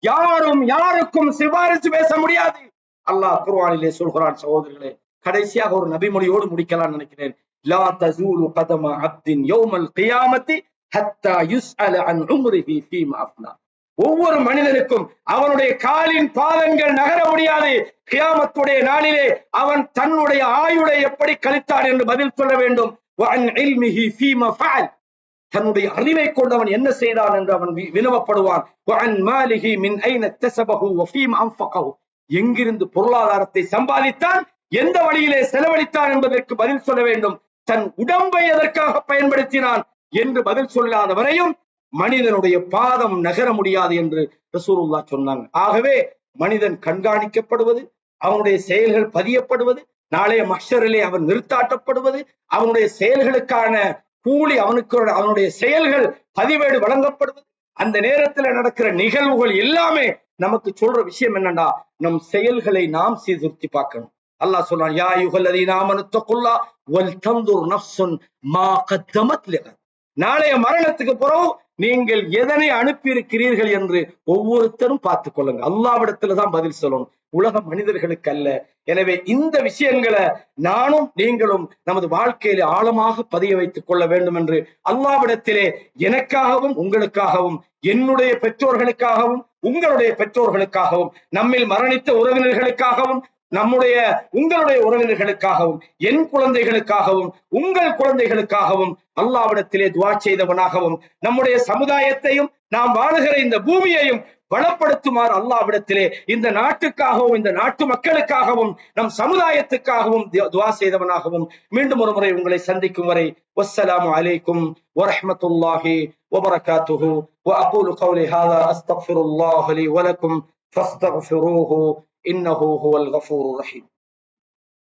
யாரும் யாருக்கும் சிபாரிசு பேச முடியாது. அல்லாஹ் குர்ஆனிலே சொல்கிறான். சகோதரர்களே, கடைசியாக ஒரு நபிமொழியோடு முடிக்கலாம் நினைக்கிறேன். லா தஸூலு கதம அப்தின் யௌமல் கியாமத்தி ஹத்தா யுஸ்அல அன் உம்ரிஹி ஃபீமா அஃப்னா, ஒவ்வொரு மனிதனுக்கும் அவனுடைய காலின் பாதங்கள் நகர முடியாது. கியாமத்துடைய நாளிலே அவன் தன்னுடைய ஆயுளை எப்படி கழித்தான் என்று பதில் சொல்ல வேண்டும். வஅன் இல்மிஹி ஃபீமா ஃபஅல், தன்னுடைய அறிவை கொண்டவன் என்ன செய்தான் என்று அவன் வினவப்படுவான். வஅன் மாலிஹி மின் ஐன இக்தஸபஹு வஃபீமா அன்ஃபகஹு, எங்கிருந்து பொருளாதாரத்தை சம்பாதித்தான், எந்த வழியிலே செலவழித்தான் என்பதற்கு பதில் சொல்ல வேண்டும். தன் உடம்பை எதற்காக பயன்படுத்தினான் என்று பதில் சொல்லாத வரையும் மனிதனுடைய பாதம் நகர முடியாது என்று ரசூலுல்லாஹ் சொன்னாங்க. ஆகவே மனிதன் கண்காணிக்கப்படுவது, அவனுடைய செயல்கள் பதியப்படுவது, நாளைய மஹ்ஷரிலே அவன் நிறுத்தாட்டப்படுவது, அவனுடைய செயல்களுக்கான கூலி அவனுக்கு, அவனுடைய செயல்கள் பதிவேடு வழங்கப்படுவது, அந்த நேரத்தில் நடக்கிற நிகழ்வுகள் எல்லாமே நமக்கு சொல்ற விஷயம் என்னன்னா, நம் செயல்களை நாம் சீர்திருத்தி பார்க்கணும். அல்லாஹ் சொல்றான், யா அய்யுஹல்லதீன ஆமனு தக்குல்லாஹ் வல் தன்துர் நஃப்ஸுன் மா கத்தமத் லிகத், நாளைய மரணத்துக்கு பிறகு நீங்கள் எதனை அனுப்பி இருக்கிறீர்கள் என்று ஒவ்வொருத்தரும் பார்த்துக் கொள்ளுங்க. அல்லாஹ்விடத்துல தான் பதில் சொல்லணும். உலக மனிதர்களுக்கு அல்ல. எனவே இந்த விஷயங்களை நானும் நீங்களும் நமது வாழ்க்கையில ஆழமாக பதிய வைத்துக் கொள்ள வேண்டும் என்று அல்லாஹ்விடத்திலே எனக்காகவும் உங்களுக்காகவும் என்னுடைய பெற்றோர்களுக்காகவும் உங்களுடைய பெற்றோர்களுக்காகவும் நம்மில் மரணித்த உறவினர்களுக்காகவும் உங்களுடைய உறவினர்களுக்காகவும் என் குழந்தைகளுக்காகவும் உங்கள் குழந்தைகளுக்காகவும் அல்லாஹ்விடத்திலே துஆ செய்தவனாகவும் நம்முடைய சமுதாயத்தையும் நாம் வாழுகிற இந்த பூமியையும் வளப்படுத்துமாறு அல்லாஹ்விடத்திலே இந்த நாட்டுக்காகவும் இந்த நாட்டு மக்களுக்காகவும் நம் சமுதாயத்துக்காகவும் துஆ செய்தவனாகவும் மீண்டும் ஒரு முறை உங்களை சந்திக்கும் வரை வஸ்ஸலாமு அலைக்கும் வரஹ்மத்துல்லாஹி வபரகாத்துஹு وأقول قولي هذا أستغفر الله لي ولكم فاستغفروه إنه هو الغفور الرحيم.